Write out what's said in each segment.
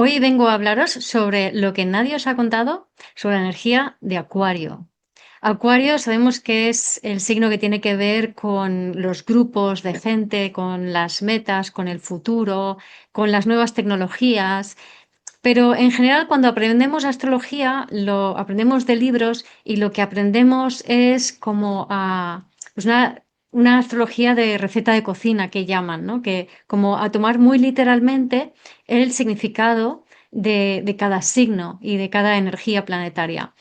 Hoy vengo a hablaros sobre lo que nadie os ha contado sobre la energía de Acuario. Acuario sabemos que es el signo que tiene que ver con los grupos de gente, con las metas, con el futuro, con las nuevas tecnologías. Pero en general, cuando aprendemos astrología, lo aprendemos de libros y lo que aprendemos es como pues una astrología de receta de cocina que llaman, ¿no? Que como a tomar muy literalmente el significado de cada signo y de cada energía planetaria.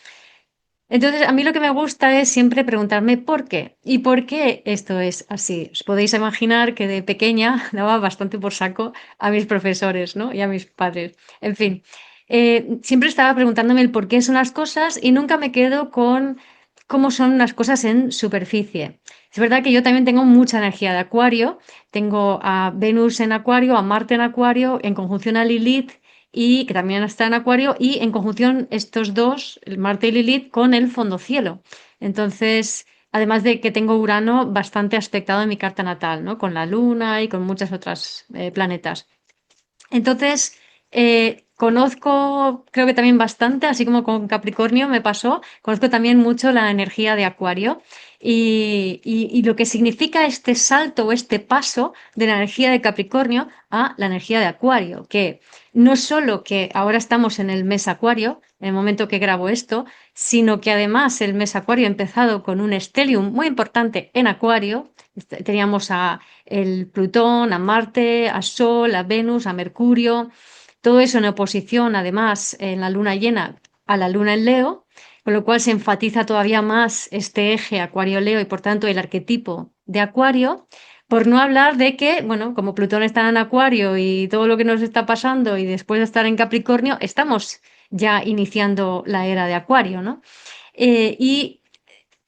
Entonces, a mí lo que me gusta es siempre preguntarme por qué y por qué esto es así. Os podéis imaginar que de pequeña daba bastante por saco a mis profesores, ¿no? Y a mis padres. En fin, siempre estaba preguntándome el por qué son las cosas y nunca me quedo con cómo son las cosas en superficie. Es verdad que yo también tengo mucha energía de Acuario. Tengo a Venus en Acuario, a Marte en Acuario, en conjunción a Lilith y que también está en Acuario, y en conjunción estos dos, el Marte y Lilith, con el fondo cielo. Entonces, además de que tengo Urano bastante aspectado en mi carta natal, ¿no? Con la Luna y con muchas otras planetas. Entonces, conozco, creo que también bastante, así como con Capricornio me pasó, conozco también mucho la energía de Acuario y lo que significa este salto o este paso de la energía de Capricornio a la energía de Acuario, que no solo que ahora estamos en el mes Acuario, en el momento que grabo esto, sino que además el mes Acuario ha empezado con un stellium muy importante en Acuario. Teníamos a el Plutón, a Marte, a Sol, a Venus, a Mercurio, todo eso en oposición además en la luna llena a la luna en Leo, con lo cual se enfatiza todavía más este eje Acuario-Leo y por tanto el arquetipo de Acuario, por no hablar de que, bueno, como Plutón está en Acuario y todo lo que nos está pasando y después de estar en Capricornio, estamos ya iniciando la era de Acuario, ¿no? Y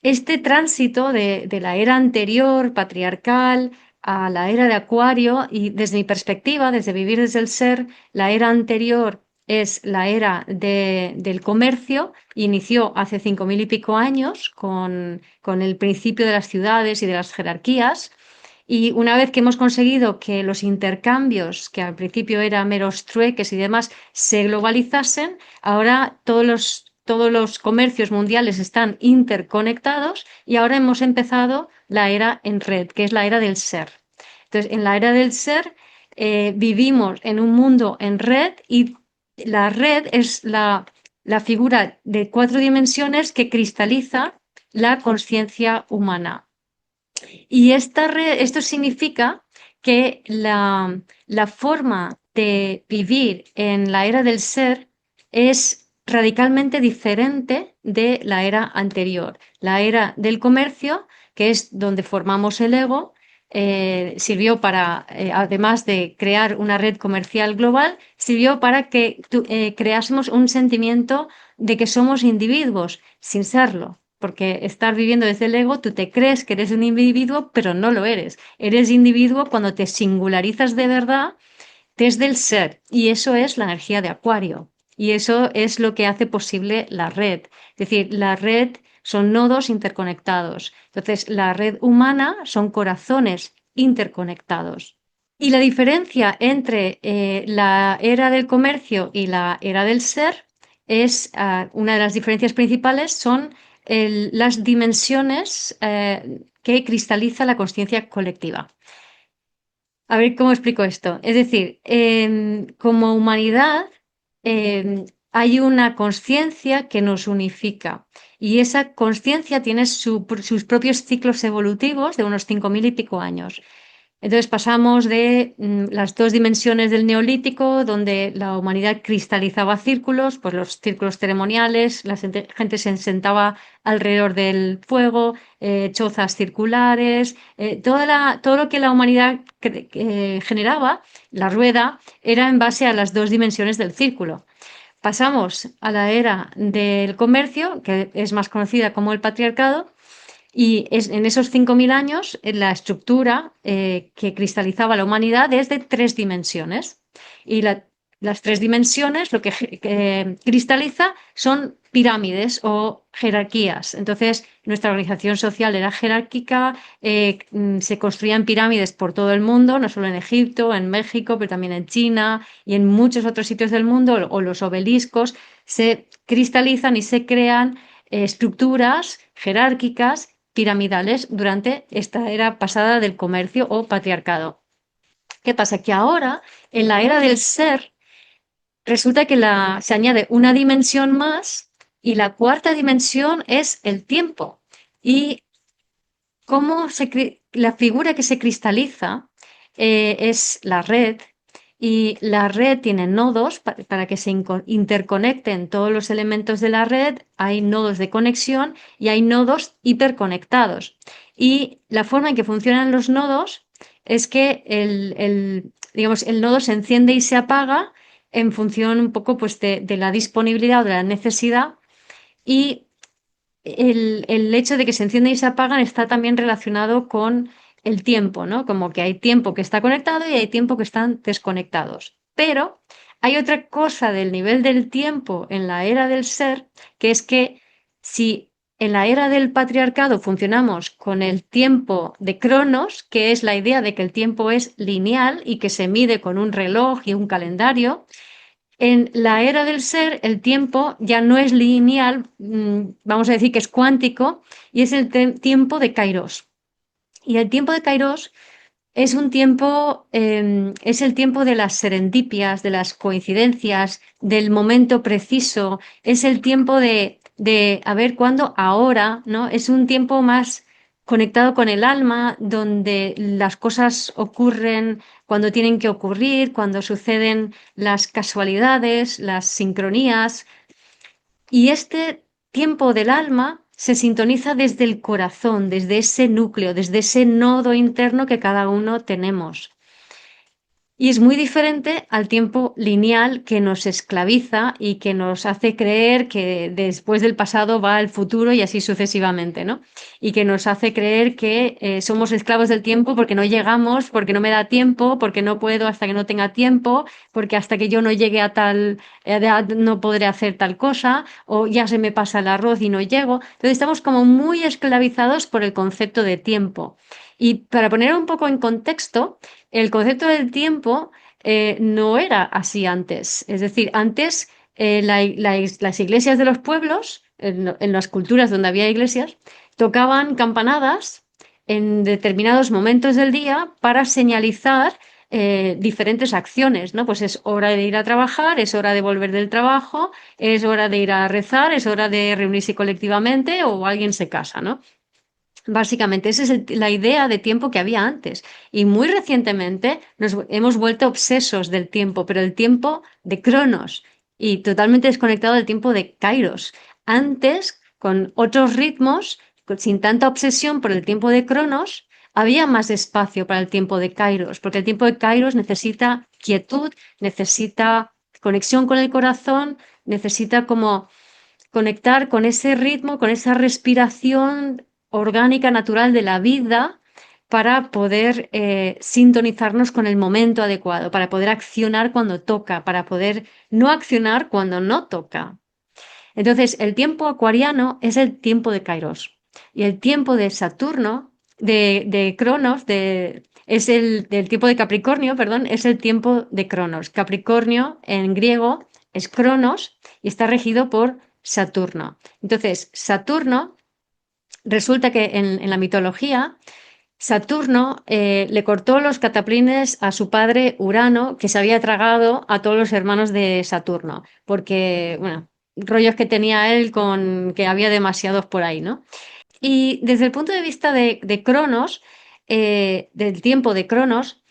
este tránsito de la era anterior, patriarcal, a la era de Acuario, y desde mi perspectiva, desde vivir desde el ser, la era anterior es la era del comercio, inició hace 5.000 y pico años con el principio de las ciudades y de las jerarquías. Y una vez que hemos conseguido que los intercambios, que al principio eran meros trueques y demás, se globalizasen, ahora todos los comercios mundiales están interconectados y ahora hemos empezado la era en red, que es la era del ser. Entonces, en la era del ser vivimos en un mundo en red y la red es la figura de 4 dimensiones que cristaliza la conciencia humana. Y esto significa que la forma de vivir en la era del ser es radicalmente diferente de la era anterior. La era del comercio, que es donde formamos el ego, sirvió para, además de crear una red comercial global, sirvió para que creásemos un sentimiento de que somos individuos, sin serlo. Porque estar viviendo desde el ego, tú te crees que eres un individuo, pero no lo eres. Eres individuo cuando te singularizas de verdad desde el ser. Y eso es la energía de Acuario. Y eso es lo que hace posible la red. Es decir, la red son nodos interconectados. Entonces, la red humana son corazones interconectados. Y la diferencia entre la era del comercio y la era del ser es, una de las diferencias principales son las dimensiones que cristaliza la conciencia colectiva. A ver cómo explico esto. Es decir, como humanidad hay una conciencia que nos unifica y esa conciencia tiene sus propios ciclos evolutivos de unos 5.000 y pico años. Entonces pasamos de las 2 dimensiones del Neolítico, donde la humanidad cristalizaba círculos, pues los círculos ceremoniales, la gente se sentaba alrededor del fuego, chozas circulares, todo lo que la humanidad generaba, la rueda, era en base a las 2 dimensiones del círculo. Pasamos a la era del comercio, que es más conocida como el patriarcado, y en esos 5.000 años, la estructura que cristalizaba la humanidad es de 3 dimensiones. Y las tres dimensiones, lo que cristaliza son pirámides o jerarquías. Entonces, nuestra organización social era jerárquica, se construían pirámides por todo el mundo, no solo en Egipto, en México, pero también en China y en muchos otros sitios del mundo, o los obeliscos, se cristalizan y se crean estructuras jerárquicas piramidales durante esta era pasada del comercio o patriarcado. ¿Qué pasa? Que ahora, en la era del ser, resulta que se añade una dimensión más y la cuarta dimensión es el tiempo. Y la figura que se cristaliza es la red, y la red tiene nodos para que se interconecten todos los elementos de la red. Hay nodos de conexión y hay nodos hiperconectados. Y la forma en que funcionan los nodos es que digamos, el nodo se enciende y se apaga en función un poco pues, de la disponibilidad o de la necesidad. Y el hecho de que se encienden y se apagan está también relacionado con el tiempo, ¿no? Como que hay tiempo que está conectado y hay tiempo que están desconectados. Pero hay otra cosa del nivel del tiempo en la era del ser, que es que si en la era del patriarcado funcionamos con el tiempo de Cronos, que es la idea de que el tiempo es lineal y que se mide con un reloj y un calendario, en la era del ser, el tiempo ya no es lineal, vamos a decir que es cuántico, y es el tiempo de Kairos. Y el tiempo de Kairos es un tiempo, es el tiempo de las serendipias, de las coincidencias, del momento preciso, es el tiempo de a ver cuándo, ahora, ¿no? Es un tiempo más conectado con el alma, donde las cosas ocurren cuando tienen que ocurrir, cuando suceden las casualidades, las sincronías. Y este tiempo del alma se sintoniza desde el corazón, desde ese núcleo, desde ese nodo interno que cada uno tenemos. Y es muy diferente al tiempo lineal que nos esclaviza y que nos hace creer que después del pasado va el futuro y así sucesivamente, ¿no? Y que nos hace creer que somos esclavos del tiempo porque no llegamos, porque no me da tiempo, porque no puedo hasta que no tenga tiempo, porque hasta que yo no llegue a tal edad no podré hacer tal cosa, o ya se me pasa el arroz y no llego. Entonces estamos como muy esclavizados por el concepto de tiempo. Y para poner un poco en contexto, el concepto del tiempo no era así antes. Es decir, antes las iglesias de los pueblos, en las culturas donde había iglesias, tocaban campanadas en determinados momentos del día para señalizar diferentes acciones, ¿no? Pues es hora de ir a trabajar, es hora de volver del trabajo, es hora de ir a rezar, es hora de reunirse colectivamente o alguien se casa, ¿no? Básicamente, esa es la idea de tiempo que había antes. Y muy recientemente nos hemos vuelto obsesos del tiempo, pero el tiempo de Cronos y totalmente desconectado del tiempo de Kairos. Antes, con otros ritmos, sin tanta obsesión por el tiempo de Cronos, había más espacio para el tiempo de Kairos, porque el tiempo de Kairos necesita quietud, necesita conexión con el corazón, necesita como conectar con ese ritmo, con esa respiración orgánica, natural de la vida, para poder sintonizarnos con el momento adecuado, para poder accionar cuando toca, para poder no accionar cuando no toca. Entonces, el tiempo acuariano es el tiempo de Kairos y el tiempo de Saturno, de Cronos, es del tiempo de Capricornio, perdón, es el tiempo de Cronos. Capricornio en griego es Cronos y está regido por Saturno. Entonces, Saturno, resulta que en la mitología, Saturno le cortó los cataplines a su padre Urano, que se había tragado a todos los hermanos de Saturno, porque, bueno, rollos que tenía él con que había demasiados por ahí, ¿no? Y desde el punto de vista de Cronos, del tiempo de Cronos,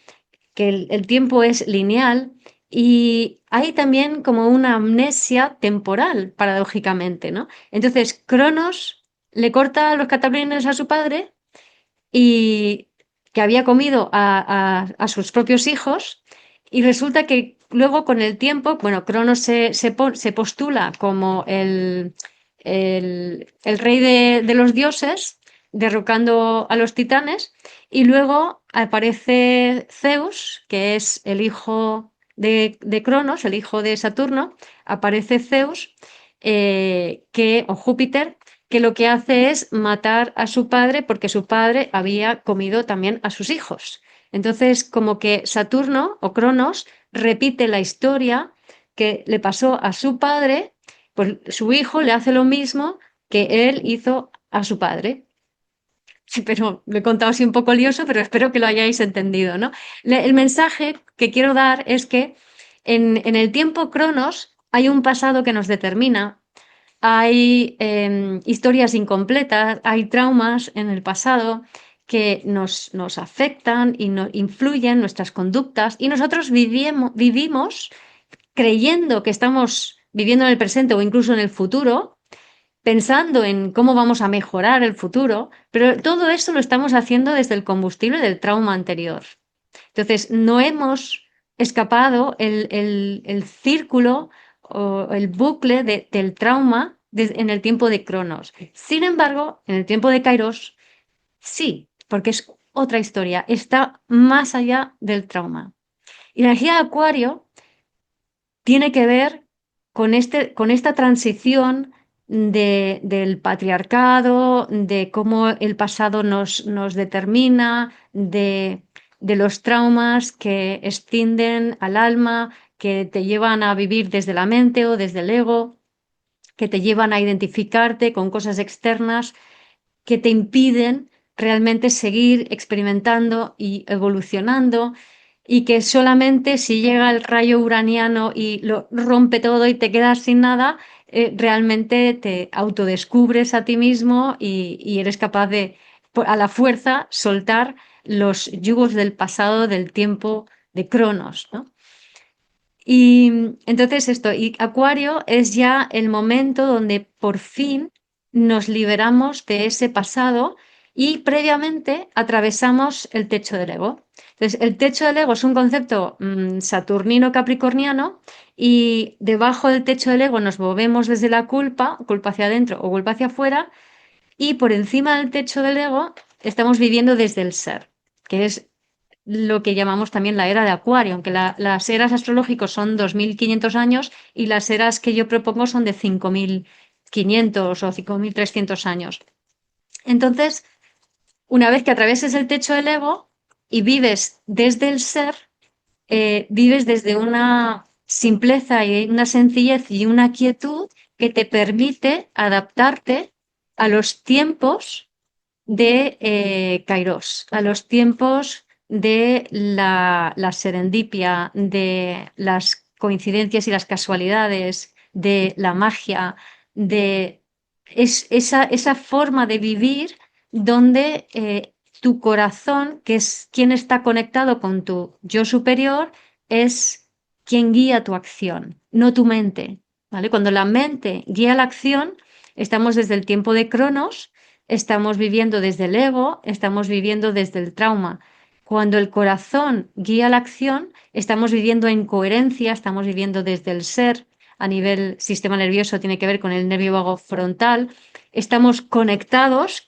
que el tiempo es lineal y hay también como una amnesia temporal, paradójicamente, ¿no? Entonces, Cronos le corta los cataplines a su padre y que había comido a sus propios hijos, y resulta que luego con el tiempo, bueno, Cronos se postula como el rey de los dioses, derrocando a los titanes, y luego aparece Zeus, que es el hijo de Cronos, el hijo de Saturno, aparece Zeus o Júpiter, que lo que hace es matar a su padre porque su padre había comido también a sus hijos. Entonces, como que Saturno o Cronos repite la historia que le pasó a su padre, pues su hijo le hace lo mismo que él hizo a su padre. Sí, pero lo he contado así un poco lioso, pero espero que lo hayáis entendido, ¿no? El mensaje que quiero dar es que en el tiempo Cronos hay un pasado que nos determina, hay historias incompletas, hay traumas en el pasado que nos afectan y nos influyen nuestras conductas y nosotros vivimos creyendo que estamos viviendo en el presente o incluso en el futuro, pensando en cómo vamos a mejorar el futuro, pero todo eso lo estamos haciendo desde el combustible del trauma anterior. Entonces, no hemos escapado el círculo o el bucle del trauma en el tiempo de Cronos. Sin embargo, en el tiempo de Kairos, sí, porque es otra historia, está más allá del trauma. Y la energía de Acuario tiene que ver con esta transición del patriarcado, de cómo el pasado nos determina, de los traumas que extienden al alma, que te llevan a vivir desde la mente o desde el ego, que te llevan a identificarte con cosas externas que te impiden realmente seguir experimentando y evolucionando y que solamente si llega el rayo uraniano y lo rompe todo y te quedas sin nada, realmente te autodescubres a ti mismo y eres capaz de, a la fuerza, soltar los yugos del pasado, del tiempo de Cronos, ¿no? Y entonces esto, y Acuario es ya el momento donde por fin nos liberamos de ese pasado y previamente atravesamos el techo del ego. Entonces, el techo del ego es un concepto saturnino-capricorniano y debajo del techo del ego nos movemos desde la culpa, culpa hacia adentro o culpa hacia afuera, y por encima del techo del ego estamos viviendo desde el ser, que es lo que llamamos también la era de Acuario, aunque las eras astrológicas son 2500 años y las eras que yo propongo son de 5500 o 5300 años. Entonces, una vez que atravieses el techo del ego y vives desde el ser, vives desde una simpleza y una sencillez y una quietud que te permite adaptarte a los tiempos de Kairos, a los tiempos de la serendipia, de las coincidencias y las casualidades, de la magia, de esa forma de vivir donde tu corazón, que es quien está conectado con tu yo superior, es quien guía tu acción, no tu mente. ¿Vale? Cuando la mente guía la acción, estamos desde el tiempo de Cronos, estamos viviendo desde el ego, estamos viviendo desde el trauma. Cuando el corazón guía la acción, estamos viviendo en coherencia, estamos viviendo desde el ser. A nivel sistema nervioso tiene que ver con el nervio vago frontal. Estamos conectados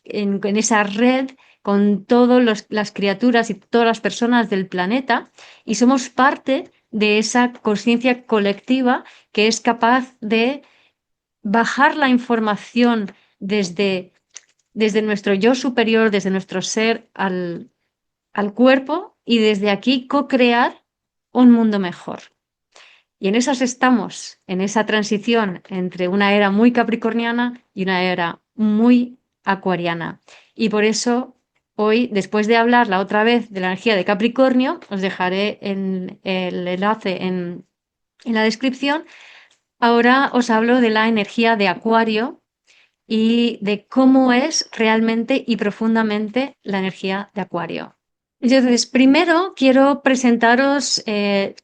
en esa red con todas las criaturas y todas las personas del planeta y somos parte de esa conciencia colectiva que es capaz de bajar la información desde nuestro yo superior, desde nuestro ser al cuerpo y desde aquí co-crear un mundo mejor. Y en esas estamos, en esa transición entre una era muy capricorniana y una era muy acuariana. Y por eso hoy, después de hablar la otra vez de la energía de Capricornio, os dejaré el enlace en la descripción. Ahora os hablo de la energía de Acuario y de cómo es realmente y profundamente la energía de Acuario. Entonces, primero quiero presentaros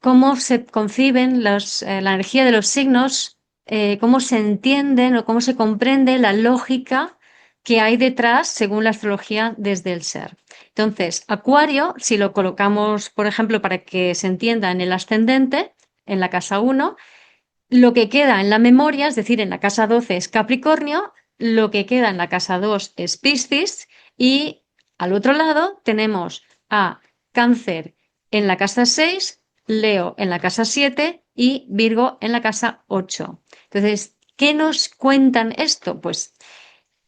cómo se conciben la energía de los signos, cómo se entienden o cómo se comprende la lógica que hay detrás según la astrología desde el ser. Entonces, Acuario, si lo colocamos, por ejemplo, para que se entienda en el ascendente, en la casa 1, lo que queda en la memoria, es decir, en la casa 12 es Capricornio, lo que queda en la casa 2 es Piscis y al otro lado tenemos a Cáncer en la casa 6, Leo en la casa 7 y Virgo en la casa 8. Entonces, ¿qué nos cuentan esto? Pues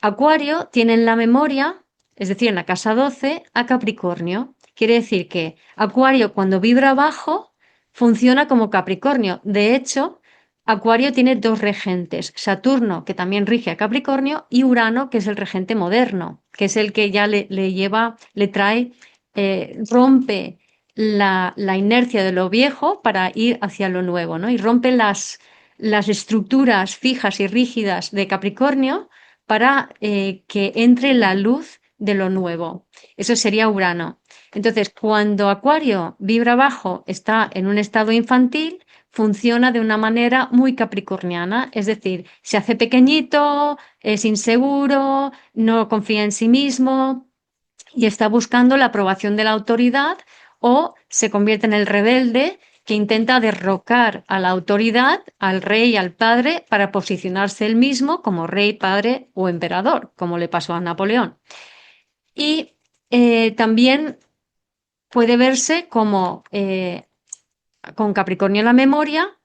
Acuario tiene en la memoria, es decir, en la casa 12, a Capricornio. Quiere decir que Acuario cuando vibra bajo funciona como Capricornio. De hecho, Acuario tiene dos regentes, Saturno, que también rige a Capricornio, y Urano, que es el regente moderno, que es el que ya le lleva, le trae, rompe la inercia de lo viejo para ir hacia lo nuevo, ¿no? Y rompe las estructuras fijas y rígidas de Capricornio para que entre la luz de lo nuevo. Eso sería Urano. Entonces, cuando Acuario vibra bajo, está en un estado infantil, funciona de una manera muy capricorniana, es decir, se hace pequeñito, es inseguro, no confía en sí mismo y está buscando la aprobación de la autoridad o se convierte en el rebelde que intenta derrocar a la autoridad, al rey y al padre, para posicionarse él mismo como rey, padre o emperador, como le pasó a Napoleón. Y también puede verse como con Capricornio en la memoria,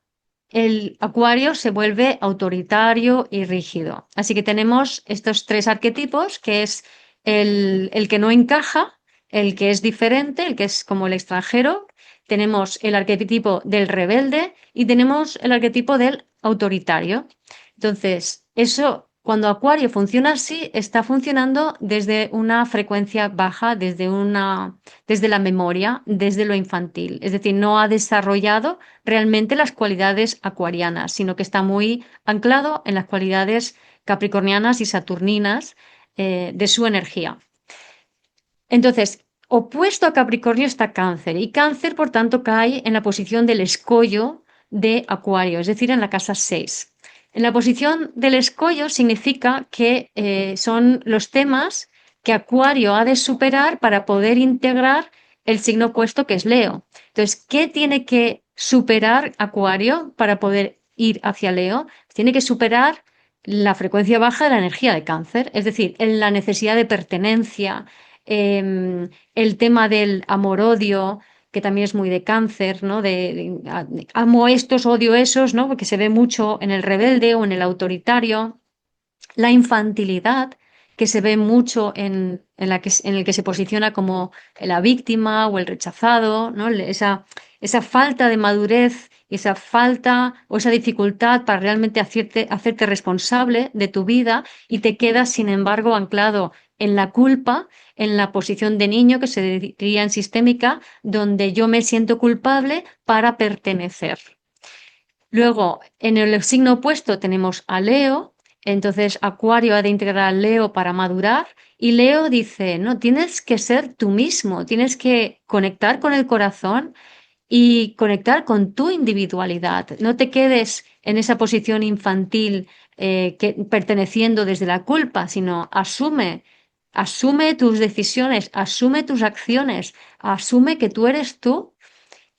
el Acuario se vuelve autoritario y rígido. Así que tenemos estos tres arquetipos, que es el que no encaja, el que es diferente, el que es como el extranjero. Tenemos el arquetipo del rebelde y tenemos el arquetipo del autoritario. Entonces, eso, cuando Acuario funciona así, está funcionando desde una frecuencia baja, desde la memoria, desde lo infantil. Es decir, no ha desarrollado realmente las cualidades acuarianas, sino que está muy anclado en las cualidades capricornianas y saturninas de su energía. Entonces, opuesto a Capricornio está Cáncer, y Cáncer, por tanto, cae en la posición del escollo de Acuario, es decir, en la casa 6. En la posición del escollo significa que son los temas que Acuario ha de superar para poder integrar el signo opuesto que es Leo. Entonces, ¿qué tiene que superar Acuario para poder ir hacia Leo? Tiene que superar la frecuencia baja de la energía de Cáncer, es decir, en la necesidad de pertenencia, el tema del amor-odio, que también es muy de Cáncer, ¿no? Amo estos, odio esos, ¿no? Porque se ve mucho en el rebelde o en el autoritario. La infantilidad, que se ve mucho en el que se posiciona como la víctima o el rechazado, ¿no? Esa falta de madurez, esa falta o esa dificultad para realmente hacerte responsable de tu vida y te quedas, sin embargo, anclado en la culpa, en la posición de niño que se diría en sistémica, donde yo me siento culpable para pertenecer. Luego, en el signo opuesto tenemos a Leo, entonces Acuario ha de integrar a Leo para madurar y Leo dice, no, tienes que ser tú mismo, tienes que conectar con el corazón y conectar con tu individualidad. No te quedes en esa posición infantil perteneciendo desde la culpa, sino asume tus decisiones, asume tus acciones, asume que tú eres tú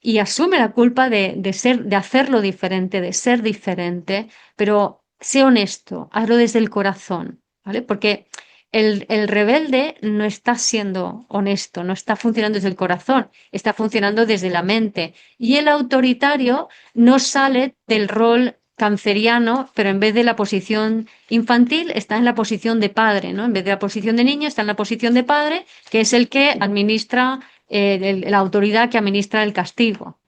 y asume la culpa de hacerlo diferente, de ser diferente, pero sé honesto, hazlo desde el corazón, ¿vale? Porque el rebelde no está siendo honesto, no está funcionando desde el corazón, está funcionando desde la mente. Y el autoritario no sale del rol canceriano, pero en vez de la posición infantil está en la posición de padre, ¿no? En vez de la posición de niño está en la posición de padre, que es el que administra la autoridad que administra el castigo.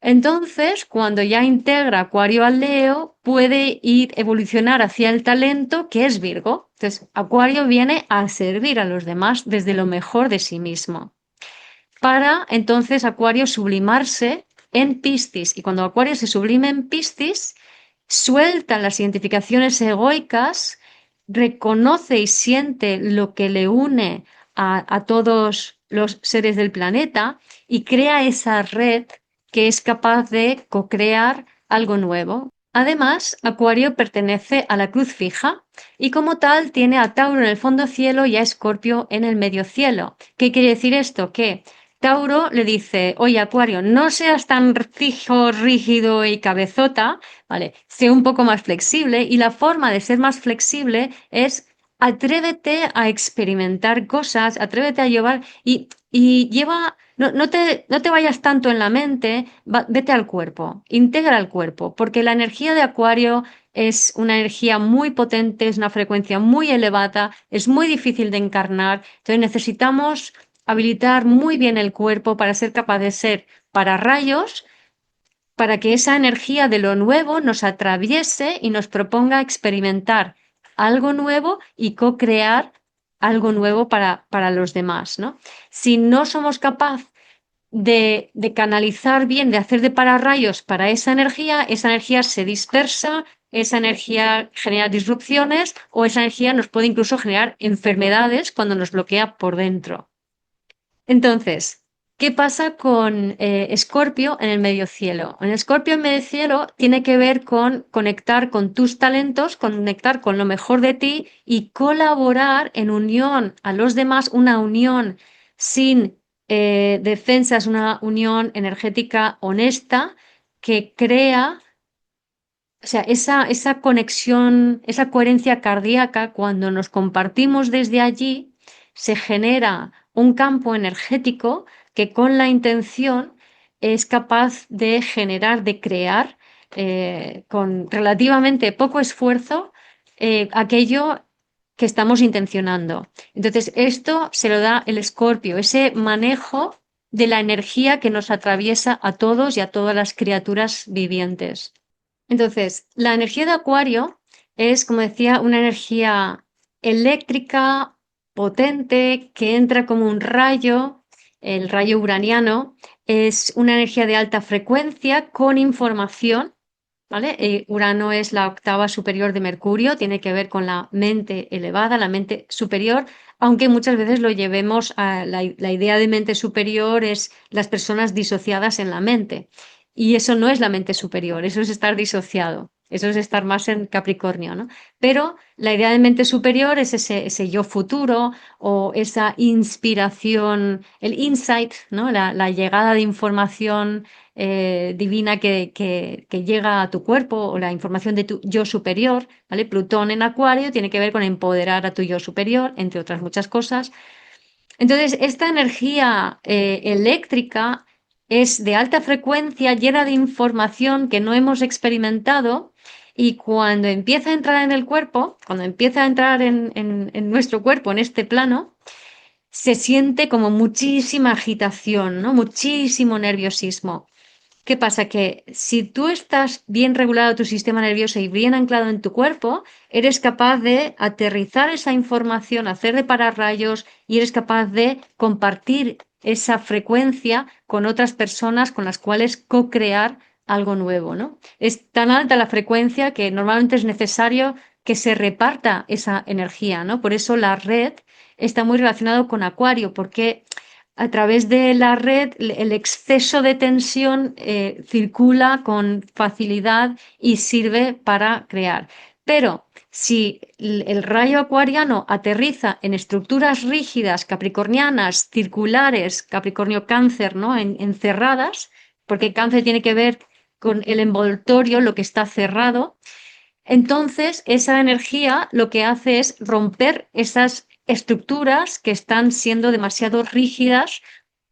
Entonces, cuando ya integra Acuario al Leo, puede ir evolucionar hacia el talento que es Virgo. Entonces, Acuario viene a servir a los demás desde lo mejor de sí mismo. Para entonces Acuario sublimarse en Piscis. Y cuando Acuario se sublime en Piscis, suelta las identificaciones egoicas, reconoce y siente lo que le une a todos los seres del planeta y crea esa red que es capaz de co-crear algo nuevo. Además, Acuario pertenece a la cruz fija y como tal tiene a Tauro en el fondo cielo y a Escorpio en el medio cielo. ¿Qué quiere decir esto? Que Tauro le dice, oye Acuario, no seas tan fijo, rígido y cabezota, ¿vale? Sé un poco más flexible y la forma de ser más flexible es atrévete a experimentar cosas, atrévete a llevar y lleva no te vayas tanto en la mente, vete al cuerpo, integra el cuerpo, porque la energía de Acuario es una energía muy potente, es una frecuencia muy elevada, es muy difícil de encarnar, entonces necesitamos habilitar muy bien el cuerpo para ser capaz de ser para rayos, para que esa energía de lo nuevo nos atraviese y nos proponga experimentar algo nuevo y co-crear algo nuevo para los demás, ¿no? Si no somos capaces de canalizar bien, de hacer de pararrayos para esa energía se dispersa, esa energía genera disrupciones o esa energía nos puede incluso generar enfermedades cuando nos bloquea por dentro. Entonces, ¿qué pasa con Escorpio en el medio cielo? En Escorpio en medio cielo tiene que ver con conectar con tus talentos, conectar con lo mejor de ti y colaborar en unión a los demás, una unión sin defensas, una unión energética honesta que crea, o sea, esa conexión, esa coherencia cardíaca, cuando nos compartimos desde allí, se genera un campo energético que con la intención es capaz de generar, de crear con relativamente poco esfuerzo aquello que estamos intencionando. Entonces, esto se lo da el Escorpio, ese manejo de la energía que nos atraviesa a todos y a todas las criaturas vivientes. Entonces, la energía de Acuario es, como decía, una energía eléctrica, potente, que entra como un rayo, el rayo uraniano, es una energía de alta frecuencia con información, ¿vale? Urano es la octava superior de Mercurio, tiene que ver con la mente elevada, la mente superior, aunque muchas veces lo llevemos a la idea de mente superior es las personas disociadas en la mente. Y eso no es la mente superior, eso es estar disociado, eso es estar más en Capricornio, ¿no? Pero la idea de mente superior es ese yo futuro o esa inspiración, el insight, ¿no? La llegada de información divina que llega a tu cuerpo o la información de tu yo superior, ¿vale? Plutón en Acuario tiene que ver con empoderar a tu yo superior, entre otras muchas cosas. Entonces, esta energía eléctrica es de alta frecuencia, llena de información que no hemos experimentado y cuando empieza a entrar en el cuerpo, cuando empieza a entrar en nuestro cuerpo, en este plano, se siente como muchísima agitación, ¿no? Muchísimo nerviosismo. ¿Qué pasa? Que si tú estás bien regulado tu sistema nervioso y bien anclado en tu cuerpo, eres capaz de aterrizar esa información, hacer de pararrayos y eres capaz de compartir esa frecuencia con otras personas con las cuales co-crear algo nuevo, ¿no? Es tan alta la frecuencia que normalmente es necesario que se reparta esa energía, ¿no? Por eso la red está muy relacionado con Acuario, porque a través de la red el exceso de tensión circula con facilidad y sirve para crear. Pero si el rayo acuariano aterriza en estructuras rígidas, capricornianas, circulares, Capricornio Cáncer, ¿no? Encerradas, porque Cáncer tiene que ver con el envoltorio, lo que está cerrado, entonces, esa energía lo que hace es romper esas estructuras que están siendo demasiado rígidas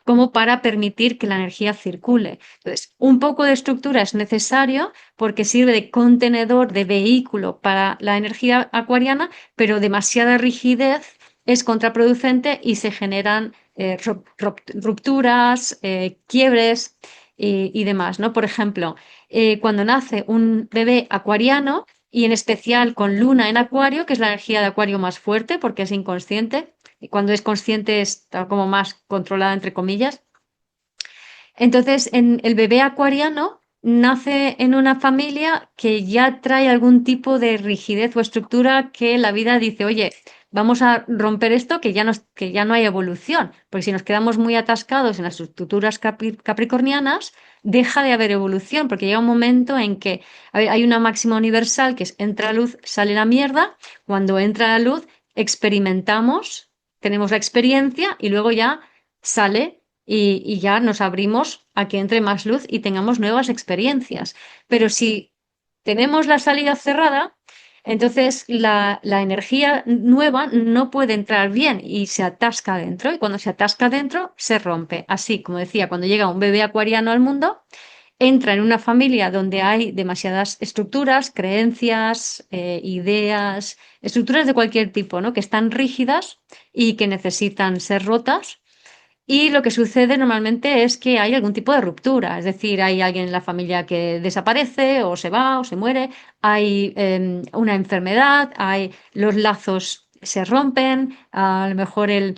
como para permitir que la energía circule. Entonces, un poco de estructura es necesario porque sirve de contenedor, de vehículo para la energía acuariana, pero demasiada rigidez es contraproducente y se generan rupturas, quiebres y demás, ¿no? Por ejemplo, cuando nace un bebé acuariano, y en especial con Luna en Acuario, que es la energía de Acuario más fuerte porque es inconsciente, y cuando es consciente está como más controlada, entre comillas. Entonces, el bebé acuariano nace en una familia que ya trae algún tipo de rigidez o estructura que la vida dice, oye, vamos a romper esto que ya no hay evolución, porque si nos quedamos muy atascados en las estructuras capricornianas, deja de haber evolución, porque llega un momento en que hay una máxima universal que es entra la luz, sale la mierda, cuando entra la luz experimentamos, tenemos la experiencia y luego ya sale y ya nos abrimos a que entre más luz y tengamos nuevas experiencias. Pero si tenemos la salida cerrada, Entonces, la energía nueva no puede entrar bien y se atasca dentro. Y cuando se atasca dentro, se rompe. Así, como decía, cuando llega un bebé acuariano al mundo, entra en una familia donde hay demasiadas estructuras, creencias, ideas, estructuras de cualquier tipo, ¿no? Que están rígidas y que necesitan ser rotas. Y lo que sucede normalmente es que hay algún tipo de ruptura, es decir, hay alguien en la familia que desaparece o se va o se muere, hay una enfermedad, hay los lazos se rompen, a lo mejor el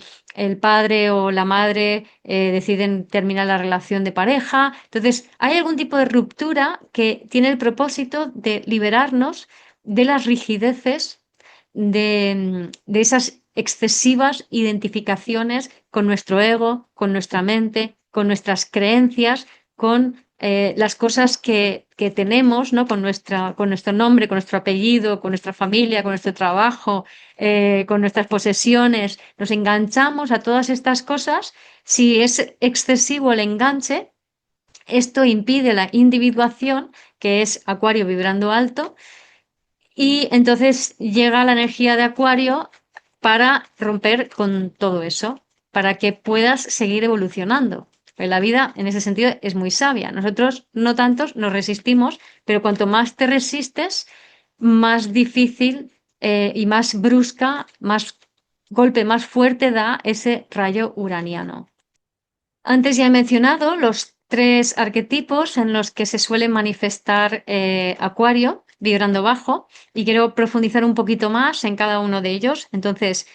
padre o la madre deciden terminar la relación de pareja. Entonces, hay algún tipo de ruptura que tiene el propósito de liberarnos de las rigideces de esas excesivas identificaciones con nuestro ego, con nuestra mente, con nuestras creencias, con las cosas que tenemos, ¿no? Con nuestro nombre, con nuestro apellido, con nuestra familia, con nuestro trabajo, con nuestras posesiones. Nos enganchamos a todas estas cosas. Si es excesivo el enganche, esto impide la individuación, que es Acuario vibrando alto, y entonces llega la energía de Acuario para romper con todo eso, para que puedas seguir evolucionando. Pues la vida en ese sentido es muy sabia. Nosotros no tantos nos resistimos, pero cuanto más te resistes, más difícil y más brusca, más golpe más fuerte da ese rayo uraniano. Antes ya he mencionado los tres arquetipos en los que se suele manifestar Acuario, vibrando bajo, y quiero profundizar un poquito más en cada uno de ellos. Entonces,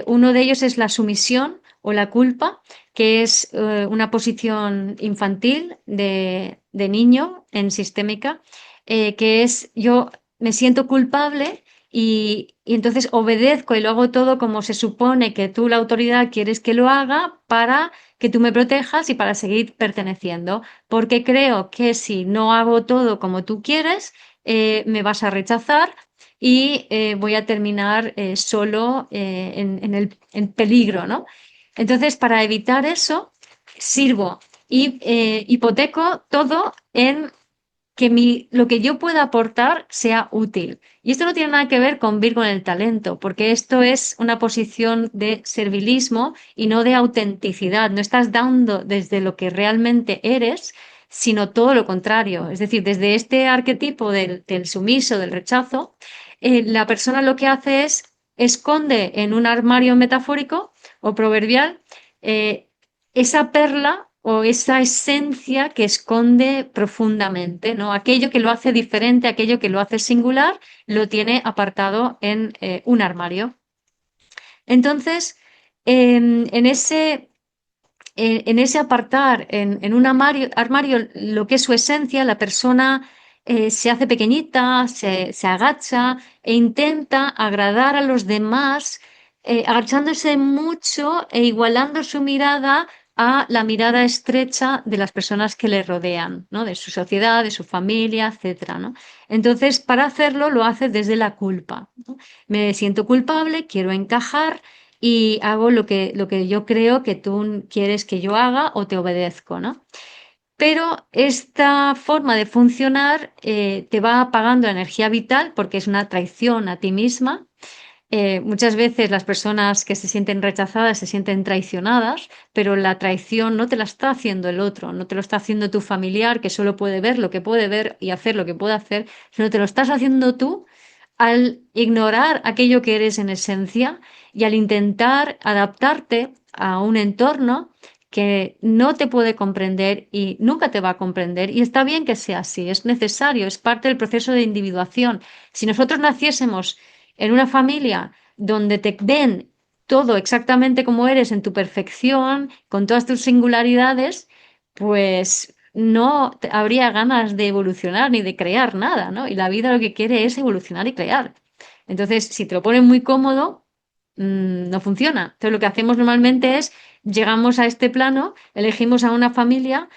uno de ellos es la sumisión o la culpa, que es una posición infantil de niño en sistémica, que es yo me siento culpable y entonces obedezco y lo hago todo como se supone que tú, la autoridad, quieres que lo haga para que tú me protejas y para seguir perteneciendo, porque creo que si no hago todo como tú quieres, me vas a rechazar y voy a terminar solo en peligro, ¿no? Entonces, para evitar eso, sirvo y hipoteco todo en que lo que yo pueda aportar sea útil. Y esto no tiene nada que ver con Virgo en el talento, porque esto es una posición de servilismo y no de autenticidad. No estás dando desde lo que realmente eres, sino todo lo contrario. Es decir, desde este arquetipo del sumiso, del rechazo, la persona lo que hace es esconde en un armario metafórico o proverbial esa perla o esa esencia que esconde profundamente, ¿no? Aquello que lo hace diferente, aquello que lo hace singular, lo tiene apartado en un armario. Entonces, en ese apartar, en un armario, lo que es su esencia, la persona se hace pequeñita, se agacha e intenta agradar a los demás, agachándose mucho e igualando su mirada a la mirada estrecha de las personas que le rodean, ¿no? De su sociedad, de su familia, etcétera, ¿no? Entonces, para hacerlo, lo hace desde la culpa, ¿no? Me siento culpable, quiero encajar y hago lo que yo creo que tú quieres que yo haga o te obedezco, ¿no? Pero esta forma de funcionar te va apagando la energía vital porque es una traición a ti misma. Muchas veces las personas que se sienten rechazadas se sienten traicionadas, pero la traición no te la está haciendo el otro, no te lo está haciendo tu familiar que solo puede ver lo que puede ver y hacer lo que puede hacer, sino te lo estás haciendo tú al ignorar aquello que eres en esencia y al intentar adaptarte a un entorno que no te puede comprender y nunca te va a comprender. Y está bien que sea así, es necesario, es parte del proceso de individuación. Si nosotros naciésemos en una familia donde te ven todo exactamente como eres, en tu perfección, con todas tus singularidades, pues no habría ganas de evolucionar ni de crear nada, ¿no? Y la vida lo que quiere es evolucionar y crear. Entonces, si te lo ponen muy cómodo, no funciona. Entonces, lo que hacemos normalmente es, llegamos a este plano, elegimos a una familia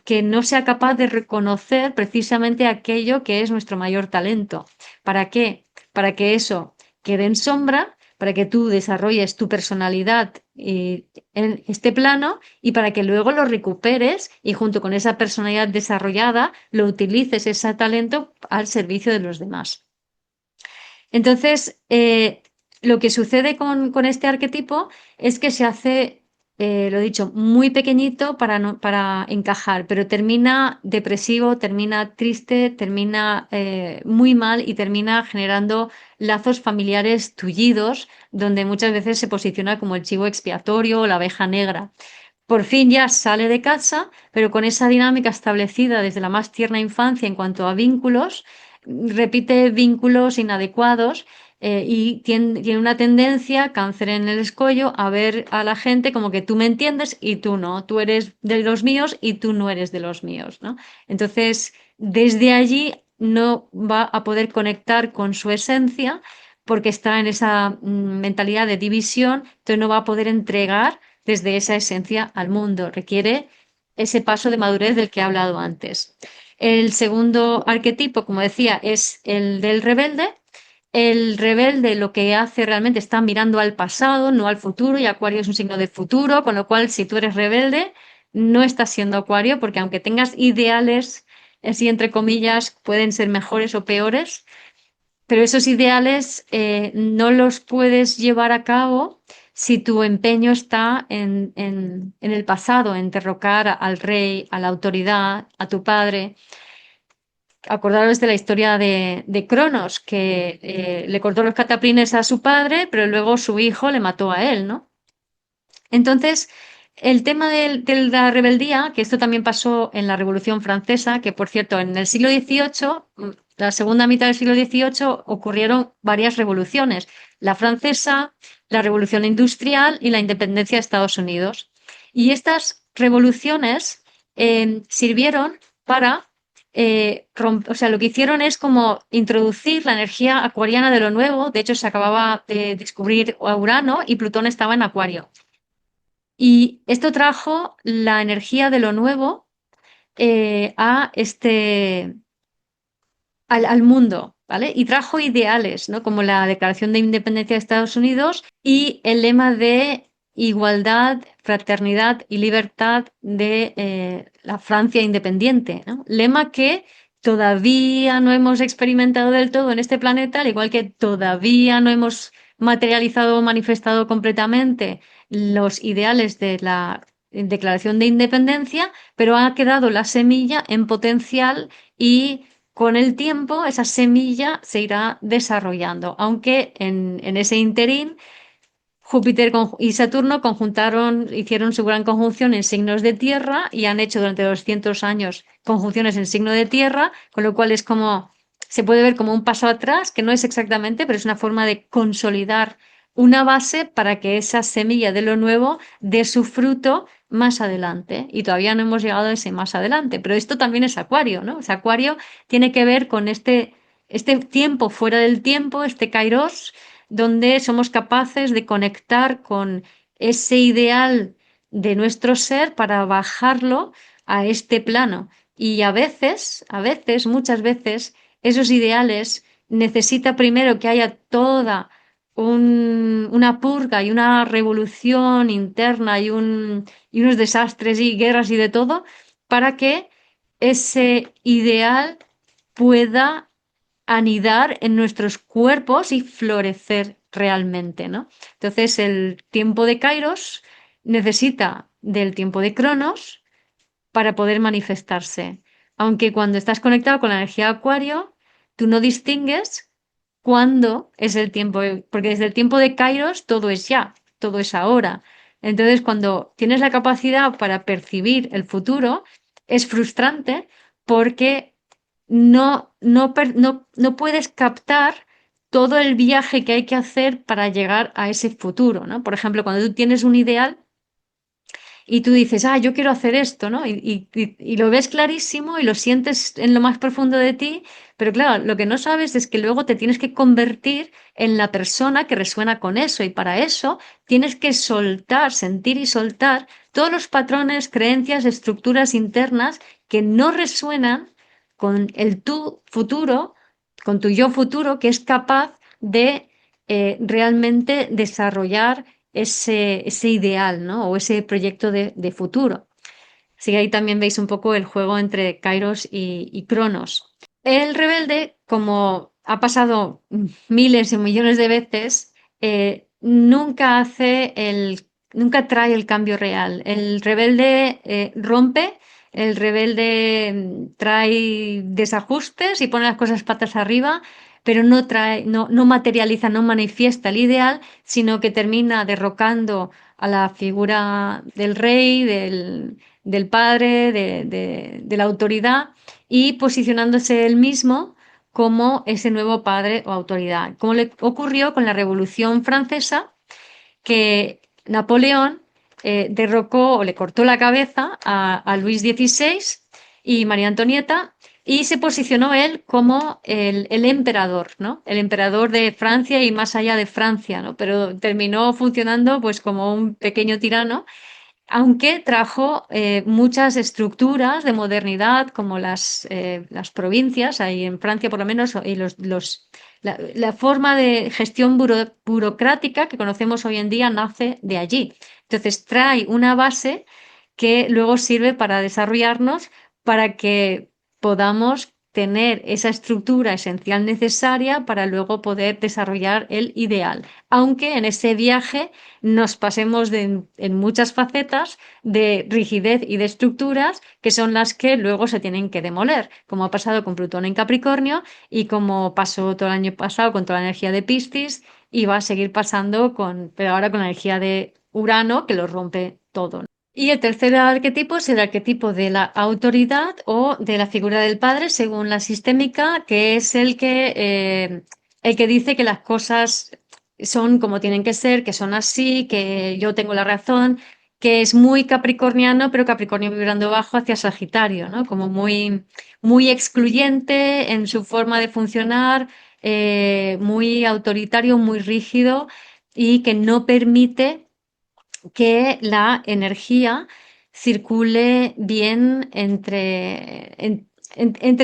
que no sea capaz de reconocer precisamente aquello que es nuestro mayor talento. ¿Para qué? Para que eso quede en sombra, para que tú desarrolles tu personalidad en este plano y para que luego lo recuperes y junto con esa personalidad desarrollada lo utilices ese talento al servicio de los demás. Entonces, lo que sucede con este arquetipo es que se hace, lo dicho, muy pequeñito para, para encajar, pero termina depresivo, termina triste, termina muy mal y termina generando lazos familiares tullidos, donde muchas veces se posiciona como el chivo expiatorio o la abeja negra. Por fin ya sale de casa, pero con esa dinámica establecida desde la más tierna infancia en cuanto a vínculos, repite vínculos inadecuados y tiene una tendencia, cáncer en el escollo, a ver a la gente como que tú me entiendes y tú no, tú eres de los míos y tú no eres de los míos, ¿no? Entonces, desde allí no va a poder conectar con su esencia porque está en esa mentalidad de división, entonces no va a poder entregar desde esa esencia al mundo. Requiere ese paso de madurez del que he hablado antes. El segundo arquetipo, como decía, es el del rebelde. El rebelde lo que hace realmente está mirando al pasado, no al futuro, y Acuario es un signo de futuro, con lo cual si tú eres rebelde, no estás siendo Acuario, porque aunque tengas ideales, así entre comillas, pueden ser mejores o peores, pero esos ideales no los puedes llevar a cabo si tu empeño está en el pasado, en derrocar al rey, a la autoridad, a tu padre. Acordaros de la historia de Cronos, que le cortó los cataplines a su padre, pero luego su hijo le mató a él, ¿no? Entonces, el tema de la rebeldía, que esto también pasó en la Revolución Francesa, que por cierto, en el siglo XVIII, la segunda mitad del siglo XVIII, ocurrieron varias revoluciones. La francesa, la Revolución Industrial y la independencia de Estados Unidos. Y estas revoluciones sirvieron para, o sea, lo que hicieron es como introducir la energía acuariana de lo nuevo. De hecho, se acababa de descubrir Urano y Plutón estaba en Acuario. Y esto trajo la energía de lo nuevo a al mundo, ¿vale? Y trajo ideales, ¿no? Como la Declaración de Independencia de Estados Unidos y el lema de igualdad, fraternidad y libertad de la Francia independiente, ¿no? Lema que todavía no hemos experimentado del todo en este planeta, al igual que todavía no hemos materializado o manifestado completamente los ideales de la Declaración de Independencia, pero ha quedado la semilla en potencial y con el tiempo esa semilla se irá desarrollando, aunque en ese interín Júpiter y Saturno conjuntaron, hicieron su gran conjunción en signos de tierra y han hecho durante 200 años conjunciones en signo de tierra, con lo cual es como, se puede ver como un paso atrás, que no es exactamente, pero es una forma de consolidar una base para que esa semilla de lo nuevo dé su fruto más adelante. Y todavía no hemos llegado a ese más adelante, pero esto también es Acuario, ¿no? O sea, Acuario tiene que ver con este tiempo fuera del tiempo, este kairos donde somos capaces de conectar con ese ideal de nuestro ser para bajarlo a este plano. Y muchas veces, esos ideales necesita primero que haya toda una purga y una revolución interna y unos desastres y guerras y de todo para que ese ideal pueda anidar en nuestros cuerpos y florecer realmente, ¿no? Entonces, el tiempo de Kairos necesita del tiempo de Cronos para poder manifestarse. Aunque cuando estás conectado con la energía de Acuario, tú no distingues cuándo es el tiempo, porque desde el tiempo de Kairos todo es ya, todo es ahora. Entonces, cuando tienes la capacidad para percibir el futuro, es frustrante porque no puedes captar todo el viaje que hay que hacer para llegar a ese futuro, ¿no? Por ejemplo, cuando tú tienes un ideal y tú dices, ah, yo quiero hacer esto, ¿no? Y lo ves clarísimo y lo sientes en lo más profundo de ti, pero claro, lo que no sabes es que luego te tienes que convertir en la persona que resuena con eso y para eso tienes que soltar, sentir y soltar todos los patrones, creencias, estructuras internas que no resuenan con el tú futuro, con tu yo futuro, que es capaz de realmente desarrollar ese ideal, ¿no? O ese proyecto de futuro. Así que ahí también veis un poco el juego entre Kairos y Cronos. El rebelde, como ha pasado miles y millones de veces, nunca trae el cambio real. El rebelde rompe, el rebelde trae desajustes y pone las cosas patas arriba, pero no materializa, no manifiesta el ideal, sino que termina derrocando a la figura del rey, del padre, de la autoridad y posicionándose él mismo como ese nuevo padre o autoridad, como le ocurrió con la Revolución Francesa, que Napoleón derrocó o le cortó la cabeza a Luis XVI y María Antonieta y se posicionó él como el emperador, ¿no? El emperador de Francia y más allá de Francia, ¿no? Pero terminó funcionando pues como un pequeño tirano aunque trajo muchas estructuras de modernidad, como las provincias, ahí en Francia por lo menos, y la forma de gestión burocrática que conocemos hoy en día nace de allí. Entonces trae una base que luego sirve para desarrollarnos para que podamos tener esa estructura esencial necesaria para luego poder desarrollar el ideal. Aunque en ese viaje nos pasemos en muchas facetas de rigidez y de estructuras que son las que luego se tienen que demoler, como ha pasado con Plutón en Capricornio y como pasó todo el año pasado con toda la energía de Piscis y va a seguir pasando pero ahora con la energía de Urano que lo rompe todo. Y el tercer arquetipo es el arquetipo de la autoridad o de la figura del padre, según la sistémica, que es el que dice que las cosas son como tienen que ser, que son así, que yo tengo la razón, que es muy capricorniano, pero Capricornio vibrando bajo hacia Sagitario, ¿no? Como muy excluyente en su forma de funcionar, muy autoritario, muy rígido y que no permite que la energía circule bien entre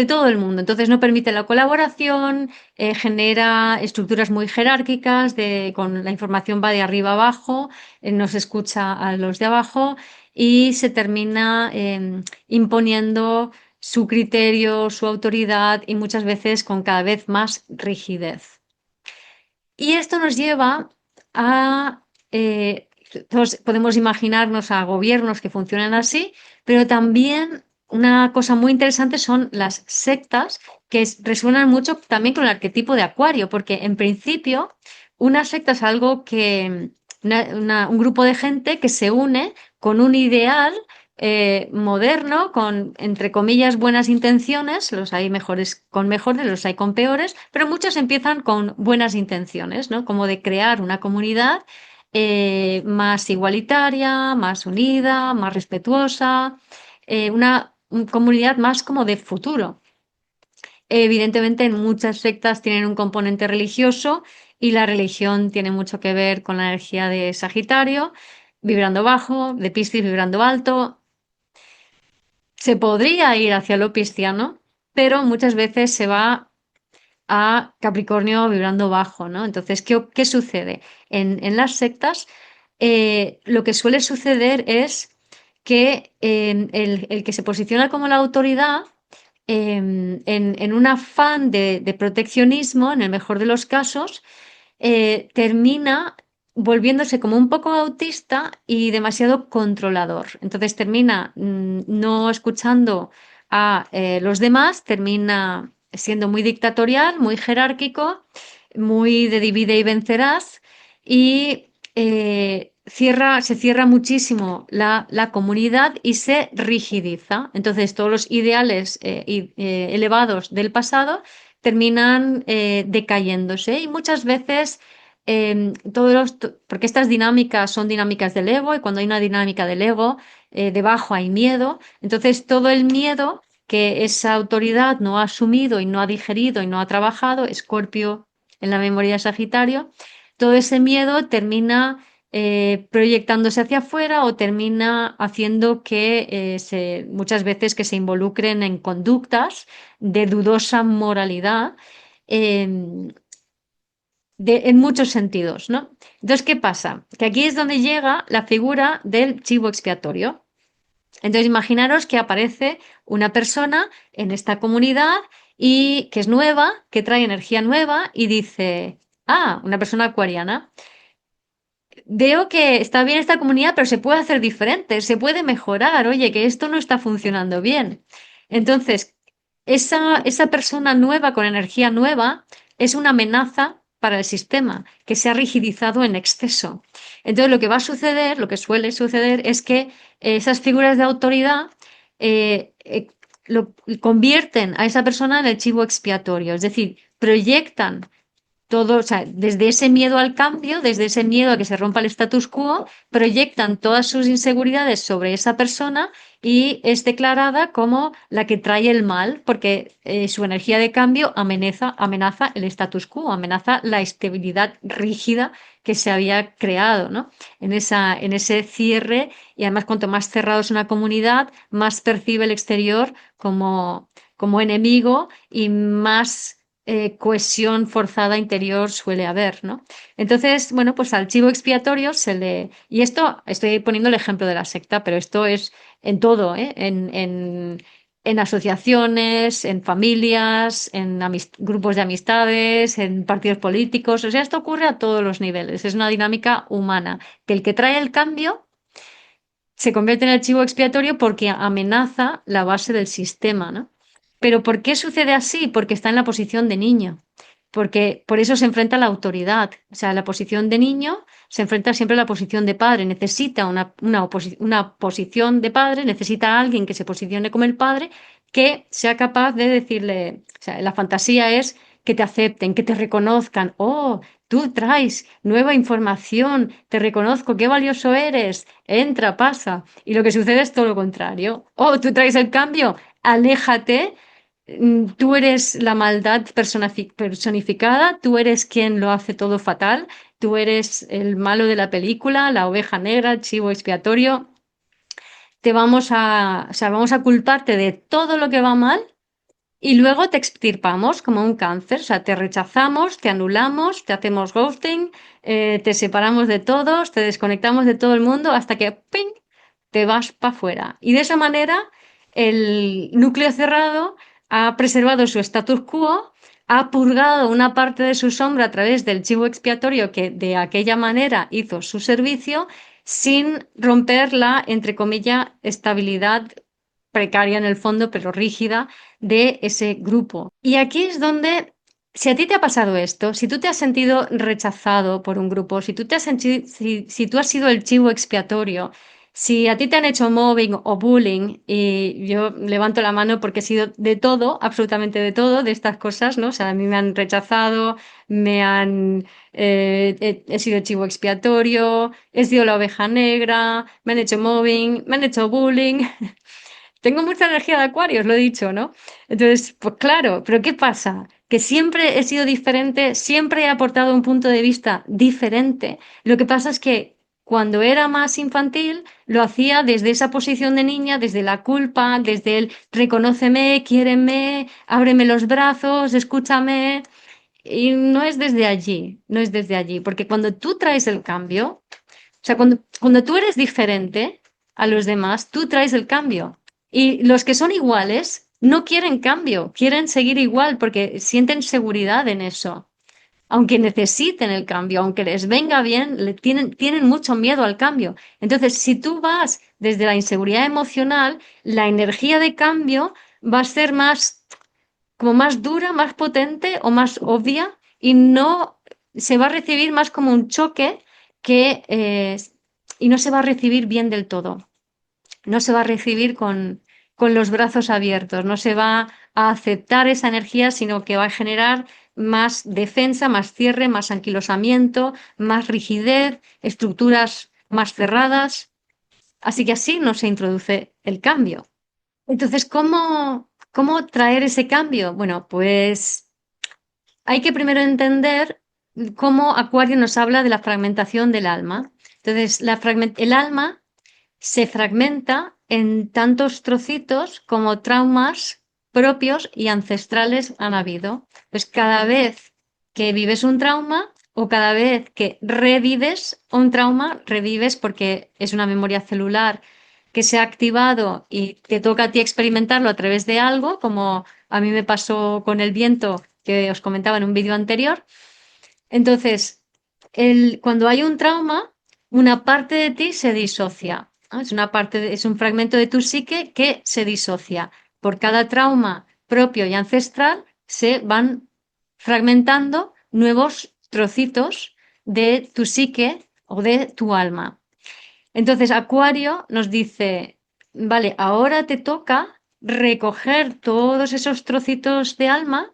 todo el mundo. Entonces no permite la colaboración, genera estructuras muy jerárquicas, con la información va de arriba a abajo, no se escucha a los de abajo y se termina imponiendo su criterio, su autoridad y muchas veces con cada vez más rigidez. Y esto nos lleva a, todos podemos imaginarnos a gobiernos que funcionan así, pero también una cosa muy interesante son las sectas resuenan mucho también con el arquetipo de Acuario, porque en principio una secta es algo un grupo de gente que se une con un ideal moderno, con, entre comillas, buenas intenciones, los hay mejores con mejores, los hay con peores, pero muchos empiezan con buenas intenciones, ¿no? Como de crear una comunidad más igualitaria, más unida, más respetuosa, una comunidad más como de futuro. Evidentemente, en muchas sectas tienen un componente religioso y la religión tiene mucho que ver con la energía de Sagitario, vibrando bajo, de Piscis vibrando alto, se podría ir hacia lo pisciano, pero muchas veces se va a Capricornio vibrando bajo, ¿no? Entonces, ¿qué sucede? En las sectas, lo que suele suceder es que el que se posiciona como la autoridad, en un afán de proteccionismo, en el mejor de los casos, termina volviéndose como un poco autista y demasiado controlador. Entonces termina no escuchando a los demás, termina siendo muy dictatorial, muy jerárquico, muy de divide y vencerás y se cierra muchísimo la comunidad y se rigidiza. Entonces todos los ideales elevados del pasado terminan decayéndose y muchas veces porque estas dinámicas son dinámicas del ego y cuando hay una dinámica del ego, debajo hay miedo, entonces todo el miedo que esa autoridad no ha asumido y no ha digerido y no ha trabajado, Escorpio en la memoria de Sagitario, todo ese miedo termina proyectándose hacia afuera o termina haciendo que muchas veces que se involucren en conductas de dudosa moralidad en muchos sentidos, ¿no? Entonces, ¿qué pasa? Que aquí es donde llega la figura del chivo expiatorio. Entonces, imaginaros que aparece una persona en esta comunidad y que es nueva, que trae energía nueva y dice, una persona acuariana. Veo que está bien esta comunidad, pero se puede hacer diferente, se puede mejorar. Oye, que esto no está funcionando bien. Entonces, esa persona nueva con energía nueva es una amenaza para el sistema que se ha rigidizado en exceso. Entonces, lo que va a suceder, lo que suele suceder, es que esas figuras de autoridad eh, eh, lo convierten a esa persona en el chivo expiatorio, es decir, proyectan todo, o sea, desde ese miedo al cambio, desde ese miedo a que se rompa el status quo, proyectan todas sus inseguridades sobre esa persona y es declarada como la que trae el mal, porque su energía de cambio amenaza el status quo, amenaza la estabilidad rígida que se había creado, ¿no? En ese cierre, y además cuanto más cerrado es una comunidad, más percibe el exterior como enemigo y más cohesión forzada interior suele haber, ¿no? Entonces, bueno, pues al chivo expiatorio se le... Y esto, estoy poniendo el ejemplo de la secta, pero esto es en todo, ¿eh? En asociaciones, en familias, en grupos de amistades, en partidos políticos. O sea, esto ocurre a todos los niveles. Es una dinámica humana. Que el que trae el cambio se convierte en el chivo expiatorio porque amenaza la base del sistema, ¿no? Pero ¿por qué sucede así? Porque está en la posición de niño. Porque por eso se enfrenta a la autoridad. O sea, la posición de niño se enfrenta siempre a la posición de padre. Necesita una posición de padre, necesita a alguien que se posicione como el padre, que sea capaz de decirle, o sea, la fantasía es que te acepten, que te reconozcan. Oh, tú traes nueva información, te reconozco, qué valioso eres, entra, pasa. Y lo que sucede es todo lo contrario. Oh, tú traes el cambio, aléjate, tú eres la maldad personificada, tú eres quien lo hace todo fatal, tú eres el malo de la película, la oveja negra, el chivo expiatorio. O sea, vamos a culparte de todo lo que va mal y luego te extirpamos como un cáncer, o sea, te rechazamos, te anulamos, te hacemos ghosting, te separamos de todos, te desconectamos de todo el mundo hasta que ¡ping! Te vas para afuera. Y de esa manera el núcleo cerrado ha preservado su status quo, ha purgado una parte de su sombra a través del chivo expiatorio que de aquella manera hizo su servicio sin romper la, entre comillas, estabilidad precaria en el fondo, pero rígida de ese grupo. Y aquí es donde, si a ti te ha pasado esto, si tú te has sentido rechazado por un grupo, si tú te has sentido, si tú has sido el chivo expiatorio, si a ti te han hecho mobbing o bullying, y yo levanto la mano porque he sido de todo, absolutamente de todo, de estas cosas, ¿no? O sea, a mí me han rechazado, he sido el chivo expiatorio, he sido la oveja negra, me han hecho mobbing, me han hecho bullying. Tengo mucha energía de acuario, os lo he dicho, ¿no? Entonces, pues claro, pero ¿qué pasa? Que siempre he sido diferente, siempre he aportado un punto de vista diferente. Lo que pasa es que cuando era más infantil, lo hacía desde esa posición de niña, desde la culpa, desde el reconóceme, quiéreme, ábreme los brazos, escúchame. Y no es desde allí, no es desde allí, porque cuando tú traes el cambio, o sea, cuando tú eres diferente a los demás, tú traes el cambio. Y los que son iguales no quieren cambio, quieren seguir igual porque sienten seguridad en eso. Aunque necesiten el cambio, aunque les venga bien, tienen mucho miedo al cambio. Entonces, si tú vas desde la inseguridad emocional, la energía de cambio va a ser más, como más dura, más potente o más obvia y no se va a recibir más como un choque que, y no se va a recibir bien del todo. No se va a recibir con los brazos abiertos, no se va a aceptar esa energía, sino que va a generar más defensa, más cierre, más anquilosamiento, más rigidez, estructuras más cerradas. Así que así no se introduce el cambio. Entonces, ¿cómo traer ese cambio? Bueno, pues hay que primero entender cómo Acuario nos habla de la fragmentación del alma. Entonces, el alma se fragmenta en tantos trocitos como traumas propios y ancestrales han habido. Pues cada vez que vives un trauma o cada vez que revives un trauma, revives porque es una memoria celular que se ha activado y te toca a ti experimentarlo a través de algo, como a mí me pasó con el viento que os comentaba en un vídeo anterior. Entonces, cuando hay un trauma, una parte de ti se disocia, ¿no? Es una es un fragmento de tu psique que se disocia. Por cada trauma propio y ancestral se van fragmentando nuevos trocitos de tu psique o de tu alma. Entonces, Acuario nos dice, vale, ahora te toca recoger todos esos trocitos de alma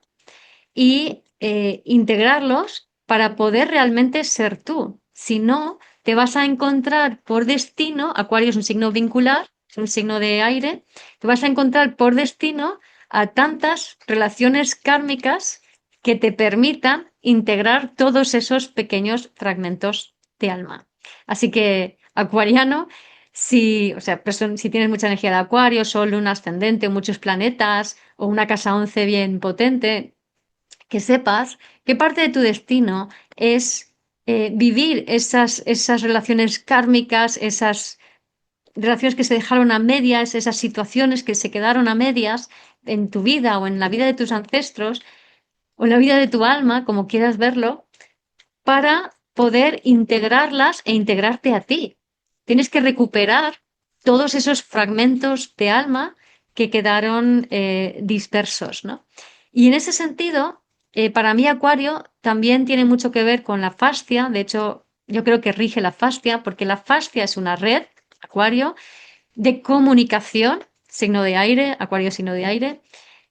y integrarlos para poder realmente ser tú. Si no, te vas a encontrar por destino, Acuario es un signo vincular, es un signo de aire, te vas a encontrar por destino a tantas relaciones kármicas que te permitan integrar todos esos pequeños fragmentos de alma. Así que, acuariano, si, o sea, si tienes mucha energía de Acuario, Sol, Luna, ascendente, muchos planetas o una casa 11 bien potente, que sepas qué parte de tu destino es vivir esas relaciones kármicas, esas relaciones que se dejaron a medias, esas situaciones que se quedaron a medias en tu vida o en la vida de tus ancestros o en la vida de tu alma, como quieras verlo, para poder integrarlas e integrarte a ti. Tienes que recuperar todos esos fragmentos de alma que quedaron dispersos, ¿no? Y en ese sentido, para mí Acuario también tiene mucho que ver con la fascia. De hecho, yo creo que rige la fascia porque la fascia es una red, Acuario, de comunicación, signo de aire, Acuario signo de aire.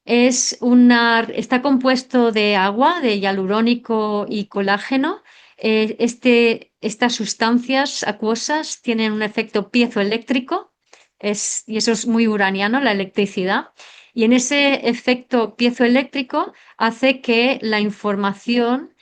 Está compuesto de agua, de hialurónico y colágeno. Estas sustancias acuosas tienen un efecto piezoeléctrico, y eso es muy uraniano, la electricidad. Y en ese efecto piezoeléctrico hace que la información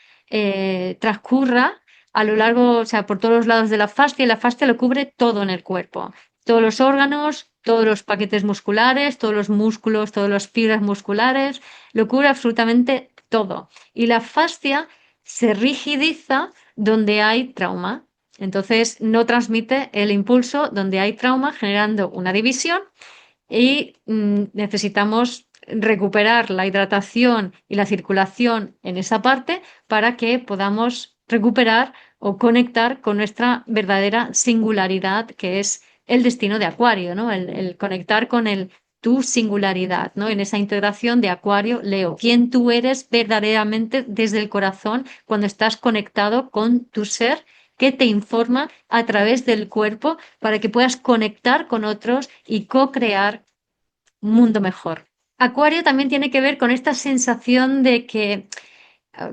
transcurra a lo largo, o sea, por todos los lados de la fascia, y la fascia lo cubre todo en el cuerpo. Todos los órganos, todos los paquetes musculares, todos los músculos, todas las fibras musculares, lo cubre absolutamente todo. Y la fascia se rigidiza donde hay trauma. Entonces no transmite el impulso donde hay trauma, generando una división y necesitamos recuperar la hidratación y la circulación en esa parte para que podamos recuperar o conectar con nuestra verdadera singularidad, que es el destino de Acuario, ¿no? El conectar con tu singularidad, ¿no? En esa integración de Acuario, Leo, quién tú eres verdaderamente desde el corazón cuando estás conectado con tu ser que te informa a través del cuerpo para que puedas conectar con otros y co-crear un mundo mejor. Acuario también tiene que ver con esta sensación de que,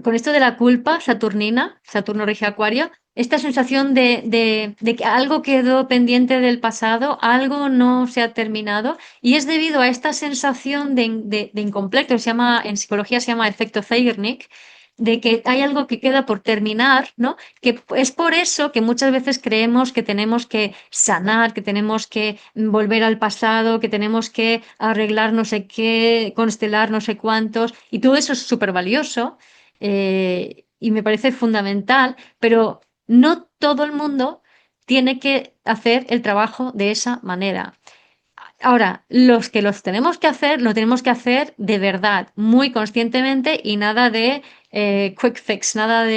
con esto de la culpa saturnina, Saturno rige Acuario, esta sensación de que algo quedó pendiente del pasado, algo no se ha terminado, y es debido a esta sensación de incompleto, en psicología se llama efecto Zeigarnik, de que hay algo que queda por terminar, ¿no? Que es por eso que muchas veces creemos que tenemos que sanar, que tenemos que volver al pasado, que tenemos que arreglar no sé qué, constelar no sé cuántos, y todo eso es súper valioso y me parece fundamental, pero no todo el mundo tiene que hacer el trabajo de esa manera. Ahora, los que los tenemos que hacer, lo tenemos que hacer de verdad, muy conscientemente y nada de quick fix, nada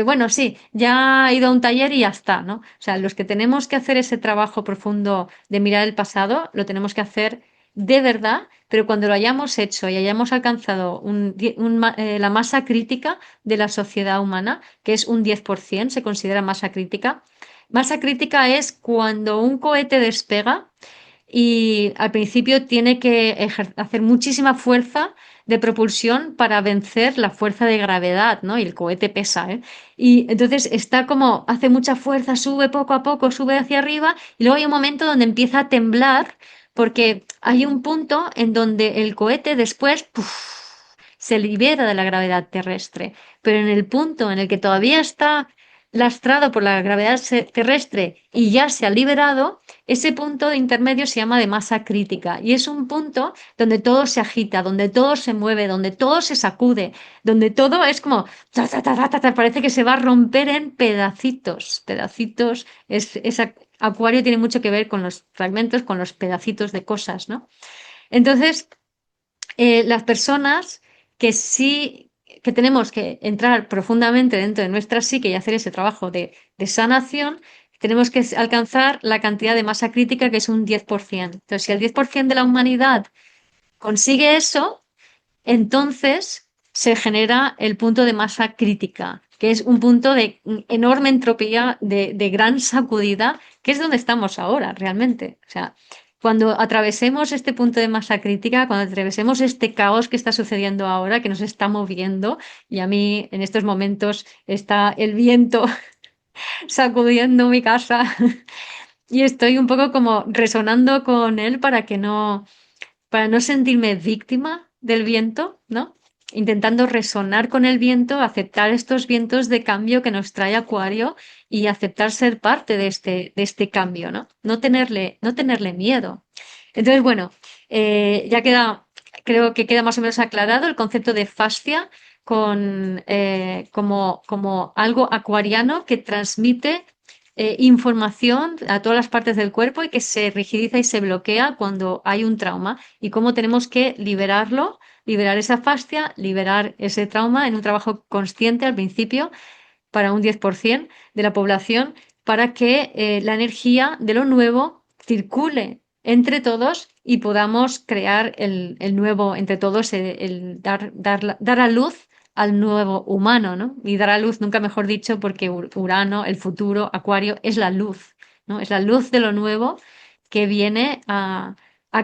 bueno, sí, ya he ido a un taller y ya está, ¿no? O sea, los que tenemos que hacer ese trabajo profundo de mirar el pasado, lo tenemos que hacer de verdad, pero cuando lo hayamos hecho y hayamos alcanzado la masa crítica de la sociedad humana, que es un 10%, se considera masa crítica. Masa crítica es cuando un cohete despega y al principio tiene que hacer muchísima fuerza de propulsión para vencer la fuerza de gravedad, ¿no? Y el cohete pesa, ¿eh? Y entonces está como, hace mucha fuerza, sube poco a poco, sube hacia arriba, y luego hay un momento donde empieza a temblar, porque hay un punto en donde el cohete después, ¡puf!, se libera de la gravedad terrestre, pero en el punto en el que todavía está lastrado por la gravedad terrestre y ya se ha liberado, ese punto de intermedio se llama de masa crítica y es un punto donde todo se agita, donde todo se mueve, donde todo se sacude, donde todo es como parece que se va a romper en pedacitos, pedacitos. Acuario tiene mucho que ver con los fragmentos, con los pedacitos de cosas, ¿no? Entonces, las personas que sí, que tenemos que entrar profundamente dentro de nuestra psique y hacer ese trabajo de sanación, tenemos que alcanzar la cantidad de masa crítica que es un 10%. Entonces, si el 10% de la humanidad consigue eso, entonces se genera el punto de masa crítica, que es un punto de enorme entropía, de gran sacudida, que es donde estamos ahora realmente. O sea, cuando atravesemos este punto de masa crítica, cuando atravesemos este caos que está sucediendo ahora, que nos está moviendo, y a mí en estos momentos está el viento sacudiendo mi casa y estoy un poco como resonando con él para no sentirme víctima del viento, ¿no? Intentando resonar con el viento, aceptar estos vientos de cambio que nos trae Acuario y aceptar ser parte de este cambio, ¿no? No tenerle miedo. Entonces, bueno, ya queda, creo que queda más o menos aclarado el concepto de fascia como algo acuariano que transmite información a todas las partes del cuerpo y que se rigidiza y se bloquea cuando hay un trauma y cómo tenemos que liberarlo, liberar esa fascia, liberar ese trauma en un trabajo consciente al principio para un 10% de la población para que la energía de lo nuevo circule entre todos y podamos crear el nuevo entre todos, dar a luz al nuevo humano, ¿no? Y dar a luz, nunca mejor dicho, porque Urano, el futuro, Acuario, es la luz, ¿no? Es la luz de lo nuevo que viene a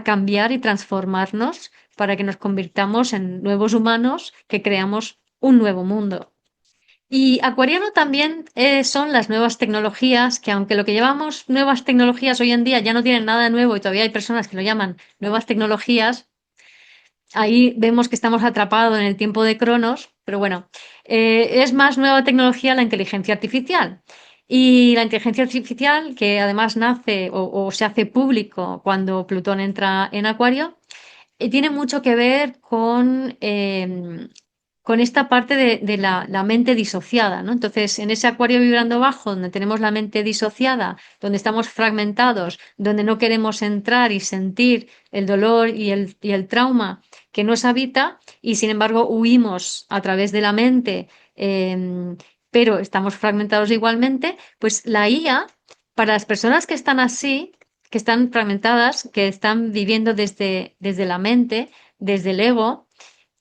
cambiar y transformarnos para que nos convirtamos en nuevos humanos que creamos un nuevo mundo. Y acuariano también son las nuevas tecnologías, que aunque lo que llamamos nuevas tecnologías hoy en día ya no tienen nada de nuevo y todavía hay personas que lo llaman nuevas tecnologías, ahí vemos que estamos atrapados en el tiempo de Cronos, pero bueno, es más nueva tecnología la inteligencia artificial. Y la inteligencia artificial, que además nace o se hace público cuando Plutón entra en Acuario, tiene mucho que ver con esta parte de la mente disociada, ¿no? Entonces, en ese acuario vibrando bajo, donde tenemos la mente disociada, donde estamos fragmentados, donde no queremos entrar y sentir el dolor y el trauma que nos habita, y sin embargo huimos a través de la mente, pero estamos fragmentados igualmente, pues la IA, para las personas que están así, que están fragmentadas, que están viviendo desde la mente, desde el ego,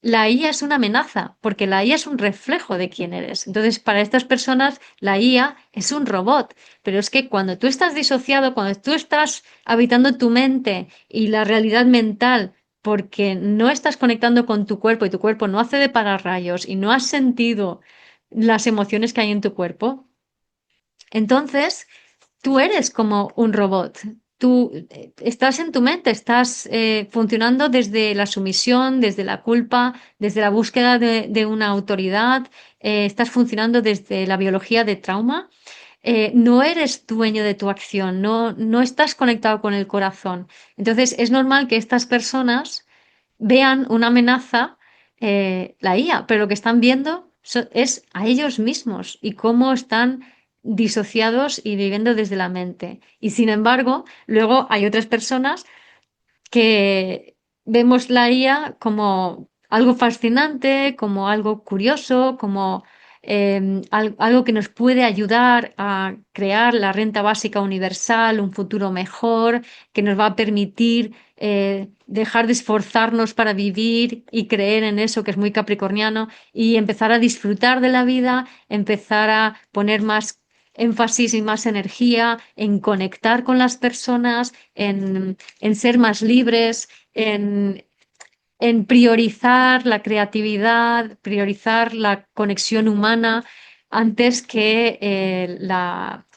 la IA es una amenaza, porque la IA es un reflejo de quién eres. Entonces, para estas personas, la IA es un robot. Pero es que cuando tú estás disociado, cuando tú estás habitando tu mente y la realidad mental, porque no estás conectando con tu cuerpo y tu cuerpo no hace de pararrayos y no has sentido las emociones que hay en tu cuerpo, entonces tú eres como un robot. Tú estás en tu mente, estás funcionando desde la sumisión, desde la culpa, desde la búsqueda de una autoridad, estás funcionando desde la biología de trauma. No eres dueño de tu acción, no estás conectado con el corazón. Entonces es normal que estas personas vean una amenaza, la IA, pero lo que están viendo es a ellos mismos y cómo están disociados y viviendo desde la mente. Y sin embargo, luego hay otras personas que vemos la IA como algo fascinante, como algo curioso, como algo que nos puede ayudar a crear la renta básica universal, un futuro mejor, que nos va a permitir dejar de esforzarnos para vivir y creer en eso que es muy capricorniano y empezar a disfrutar de la vida, empezar a poner más énfasis y más energía en conectar con las personas, en ser más libres, en priorizar la creatividad, priorizar la conexión humana antes que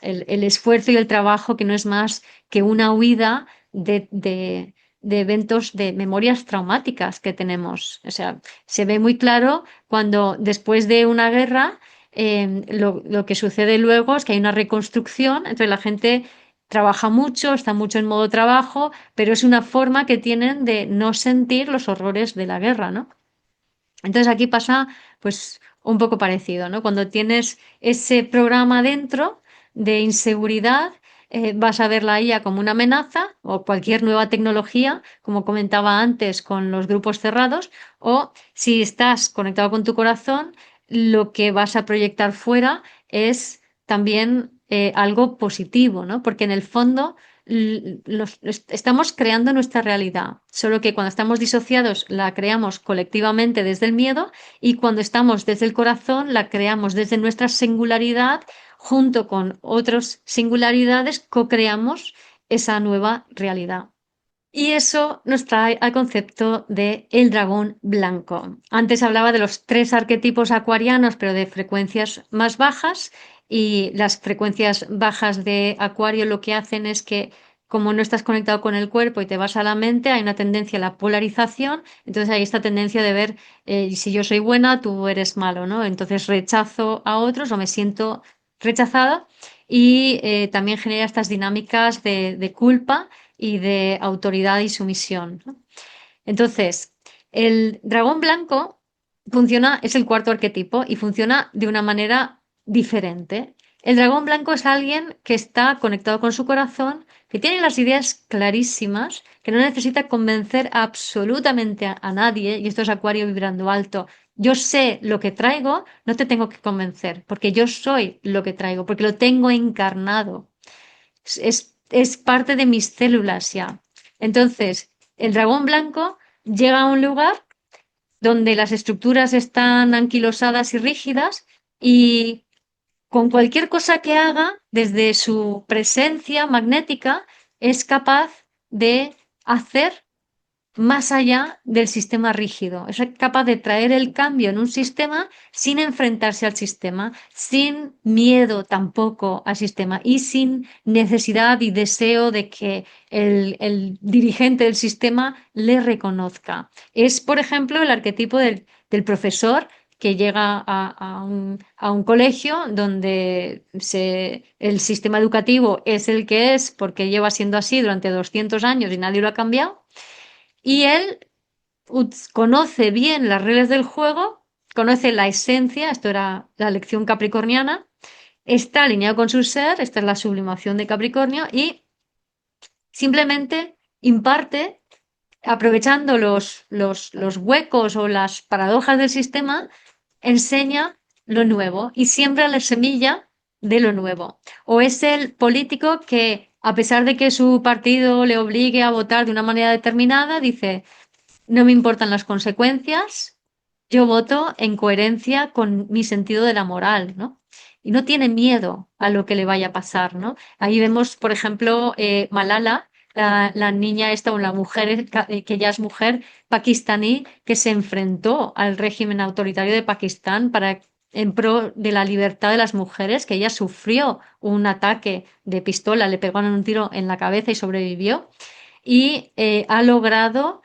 el esfuerzo y el trabajo, que no es más que una huida de eventos, de memorias traumáticas que tenemos. O sea, se ve muy claro cuando después de una guerra, lo que sucede luego es que hay una reconstrucción, entre la gente trabaja mucho, está mucho en modo trabajo, pero es una forma que tienen de no sentir los horrores de la guerra, ¿no? Entonces aquí pasa pues un poco parecido, ¿no? Cuando tienes ese programa dentro de inseguridad, vas a ver la IA como una amenaza o cualquier nueva tecnología, como comentaba antes con los grupos cerrados, o si estás conectado con tu corazón, lo que vas a proyectar fuera es también algo positivo, ¿no? Porque en el fondo estamos creando nuestra realidad, solo que cuando estamos disociados la creamos colectivamente desde el miedo y cuando estamos desde el corazón la creamos desde nuestra singularidad, junto con otras singularidades, co-creamos esa nueva realidad. Y eso nos trae al concepto de el dragón blanco. Antes hablaba de los tres arquetipos acuarianos, pero de frecuencias más bajas. Y las frecuencias bajas de Acuario lo que hacen es que, como no estás conectado con el cuerpo y te vas a la mente, hay una tendencia a la polarización. Entonces hay esta tendencia de ver si yo soy buena, tú eres malo, ¿no? Entonces rechazo a otros o me siento rechazada y también genera estas dinámicas de culpa y de autoridad y sumisión, ¿no? Entonces, el dragón blanco funciona, es el cuarto arquetipo y funciona de una manera diferente. El dragón blanco es alguien que está conectado con su corazón, que tiene las ideas clarísimas, que no necesita convencer absolutamente a nadie, y esto es Acuario vibrando alto. Yo sé lo que traigo, no te tengo que convencer, porque yo soy lo que traigo, porque lo tengo encarnado. Es parte de mis células ya. Entonces, el dragón blanco llega a un lugar donde las estructuras están anquilosadas y rígidas y con cualquier cosa que haga, desde su presencia magnética, es capaz de hacer más allá del sistema rígido. Es capaz de traer el cambio en un sistema sin enfrentarse al sistema, sin miedo tampoco al sistema y sin necesidad y deseo de que el dirigente del sistema le reconozca. Es, por ejemplo, el arquetipo del profesor que llega a un colegio donde el sistema educativo es el que es porque lleva siendo así durante 200 años y nadie lo ha cambiado. Y él conoce bien las reglas del juego, conoce la esencia, esto era la lección capricorniana, está alineado con su ser, esta es la sublimación de Capricornio, y simplemente imparte, aprovechando los huecos o las paradojas del sistema, enseña lo nuevo y siembra la semilla de lo nuevo. O es el político que, a pesar de que su partido le obligue a votar de una manera determinada, dice, no me importan las consecuencias, yo voto en coherencia con mi sentido de la moral, ¿no? Y no tiene miedo a lo que le vaya a pasar, ¿no? Ahí vemos, por ejemplo, Malala, la niña esta o la mujer, que ya es mujer pakistaní, que se enfrentó al régimen autoritario de Pakistán para en pro de la libertad de las mujeres, que ella sufrió un ataque de pistola, le pegaron un tiro en la cabeza y sobrevivió, y ha logrado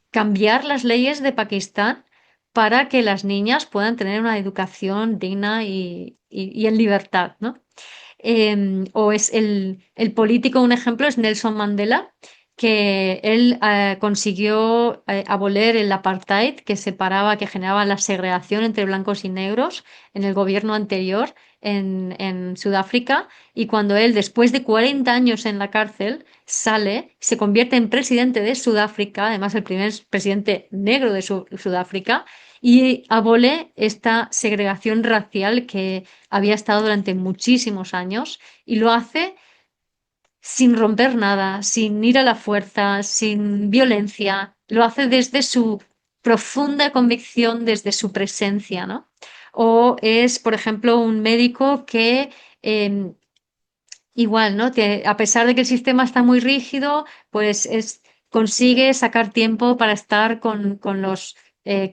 cambiar las leyes de Pakistán para que las niñas puedan tener una educación digna y en libertad, ¿no? O es el político, un ejemplo es Nelson Mandela, que él consiguió abolir el apartheid que separaba, que generaba la segregación entre blancos y negros en el gobierno anterior en Sudáfrica. Y cuando él, después de 40 años en la cárcel, sale, se convierte en presidente de Sudáfrica, además el primer presidente negro de Sudáfrica, y abole esta segregación racial que había estado durante muchísimos años y lo hace sin romper nada, sin ir a la fuerza, sin violencia, lo hace desde su profunda convicción, desde su presencia, ¿no? O es, por ejemplo, un médico que igual, ¿no? A pesar de que el sistema está muy rígido, pues consigue sacar tiempo para estar con los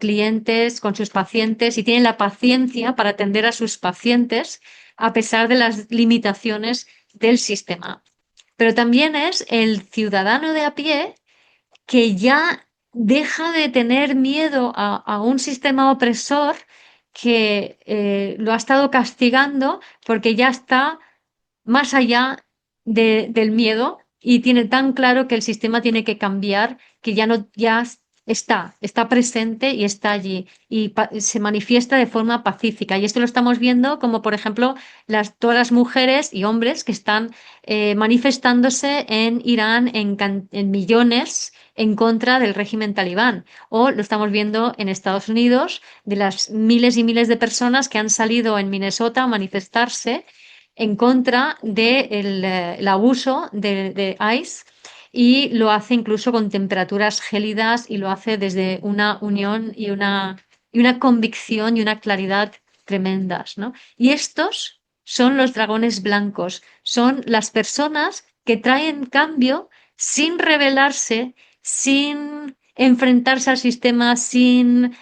clientes, con sus pacientes y tiene la paciencia para atender a sus pacientes a pesar de las limitaciones del sistema. Pero también es el ciudadano de a pie que ya deja de tener miedo a un sistema opresor que lo ha estado castigando porque ya está más allá del miedo y tiene tan claro que el sistema tiene que cambiar que ya no, ya está presente y está allí y se manifiesta de forma pacífica. Y esto lo estamos viendo como, por ejemplo, todas las mujeres y hombres que están manifestándose en Irán en millones en contra del régimen talibán. O lo estamos viendo en Estados Unidos, de las miles y miles de personas que han salido en Minnesota a manifestarse en contra del abuso de ICE y lo hace incluso con temperaturas gélidas y lo hace desde una unión y una convicción y una claridad tremendas, ¿no? Y estos son los dragones blancos, son las personas que traen cambio sin rebelarse, sin enfrentarse al sistema, sin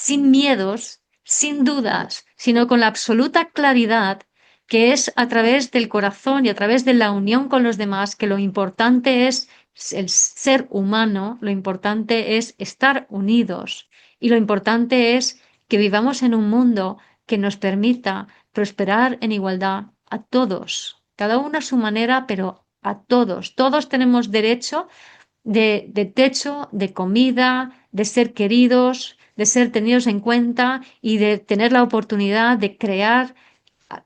miedos, sin dudas, sino con la absoluta claridad que es a través del corazón y a través de la unión con los demás, que lo importante es el ser humano, lo importante es estar unidos y lo importante es que vivamos en un mundo que nos permita prosperar en igualdad a todos, cada uno a su manera, pero a todos. Todos tenemos derecho de techo, de comida, de ser queridos, de ser tenidos en cuenta y de tener la oportunidad de crear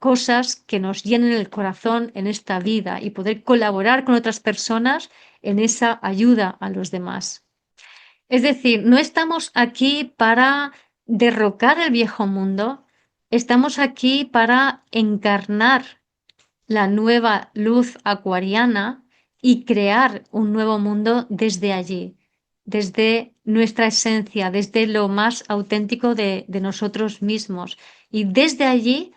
cosas que nos llenen el corazón en esta vida y poder colaborar con otras personas en esa ayuda a los demás. Es decir, no estamos aquí para derrocar el viejo mundo, estamos aquí para encarnar la nueva luz acuariana y crear un nuevo mundo desde allí, desde nuestra esencia, desde lo más auténtico de nosotros mismos. Y desde allí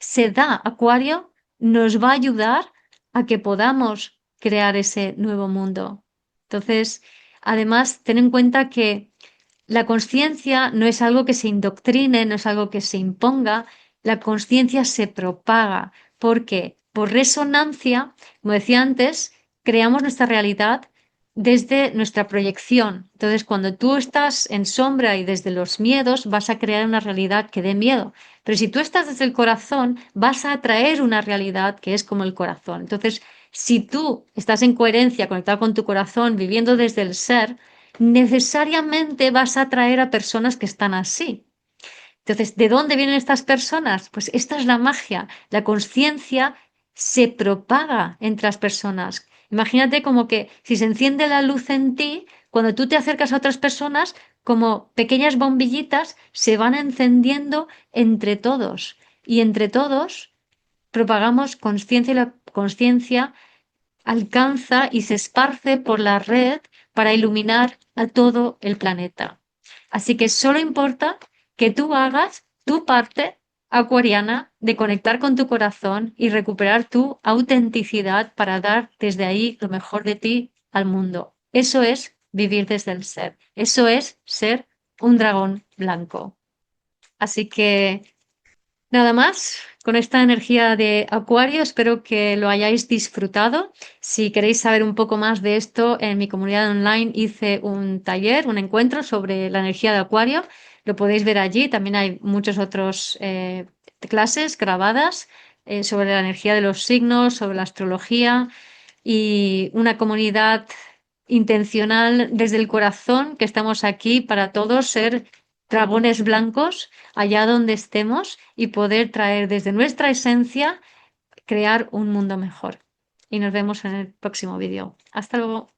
se da Acuario, nos va a ayudar a que podamos crear ese nuevo mundo. Entonces, además, ten en cuenta que la conciencia no es algo que se indoctrine, no es algo que se imponga, la conciencia se propaga. ¿Por qué? Por resonancia, como decía antes, creamos nuestra realidad desde nuestra proyección. Entonces, cuando tú estás en sombra y desde los miedos, vas a crear una realidad que dé miedo. Pero si tú estás desde el corazón, vas a atraer una realidad que es como el corazón. Entonces, si tú estás en coherencia, conectado con tu corazón, viviendo desde el ser, necesariamente vas a atraer a personas que están así. Entonces, ¿de dónde vienen estas personas? Pues esta es la magia. La conciencia se propaga entre las personas. Imagínate como que si se enciende la luz en ti, cuando tú te acercas a otras personas, como pequeñas bombillitas se van encendiendo entre todos. Y entre todos propagamos conciencia y la conciencia alcanza y se esparce por la red para iluminar a todo el planeta. Así que solo importa que tú hagas tu parte acuariana de conectar con tu corazón y recuperar tu autenticidad para dar desde ahí lo mejor de ti al mundo. Eso es vivir desde el ser. Eso es ser un dragón blanco. Así que nada más, con esta energía de Acuario, espero que lo hayáis disfrutado. Si queréis saber un poco más de esto, en mi comunidad online hice un taller, un encuentro sobre la energía de Acuario. Lo podéis ver allí. También hay muchas otras clases grabadas sobre la energía de los signos, sobre la astrología y una comunidad intencional desde el corazón, que estamos aquí para todos ser dragones blancos allá donde estemos y poder traer desde nuestra esencia, crear un mundo mejor. Y nos vemos en el próximo vídeo. Hasta luego.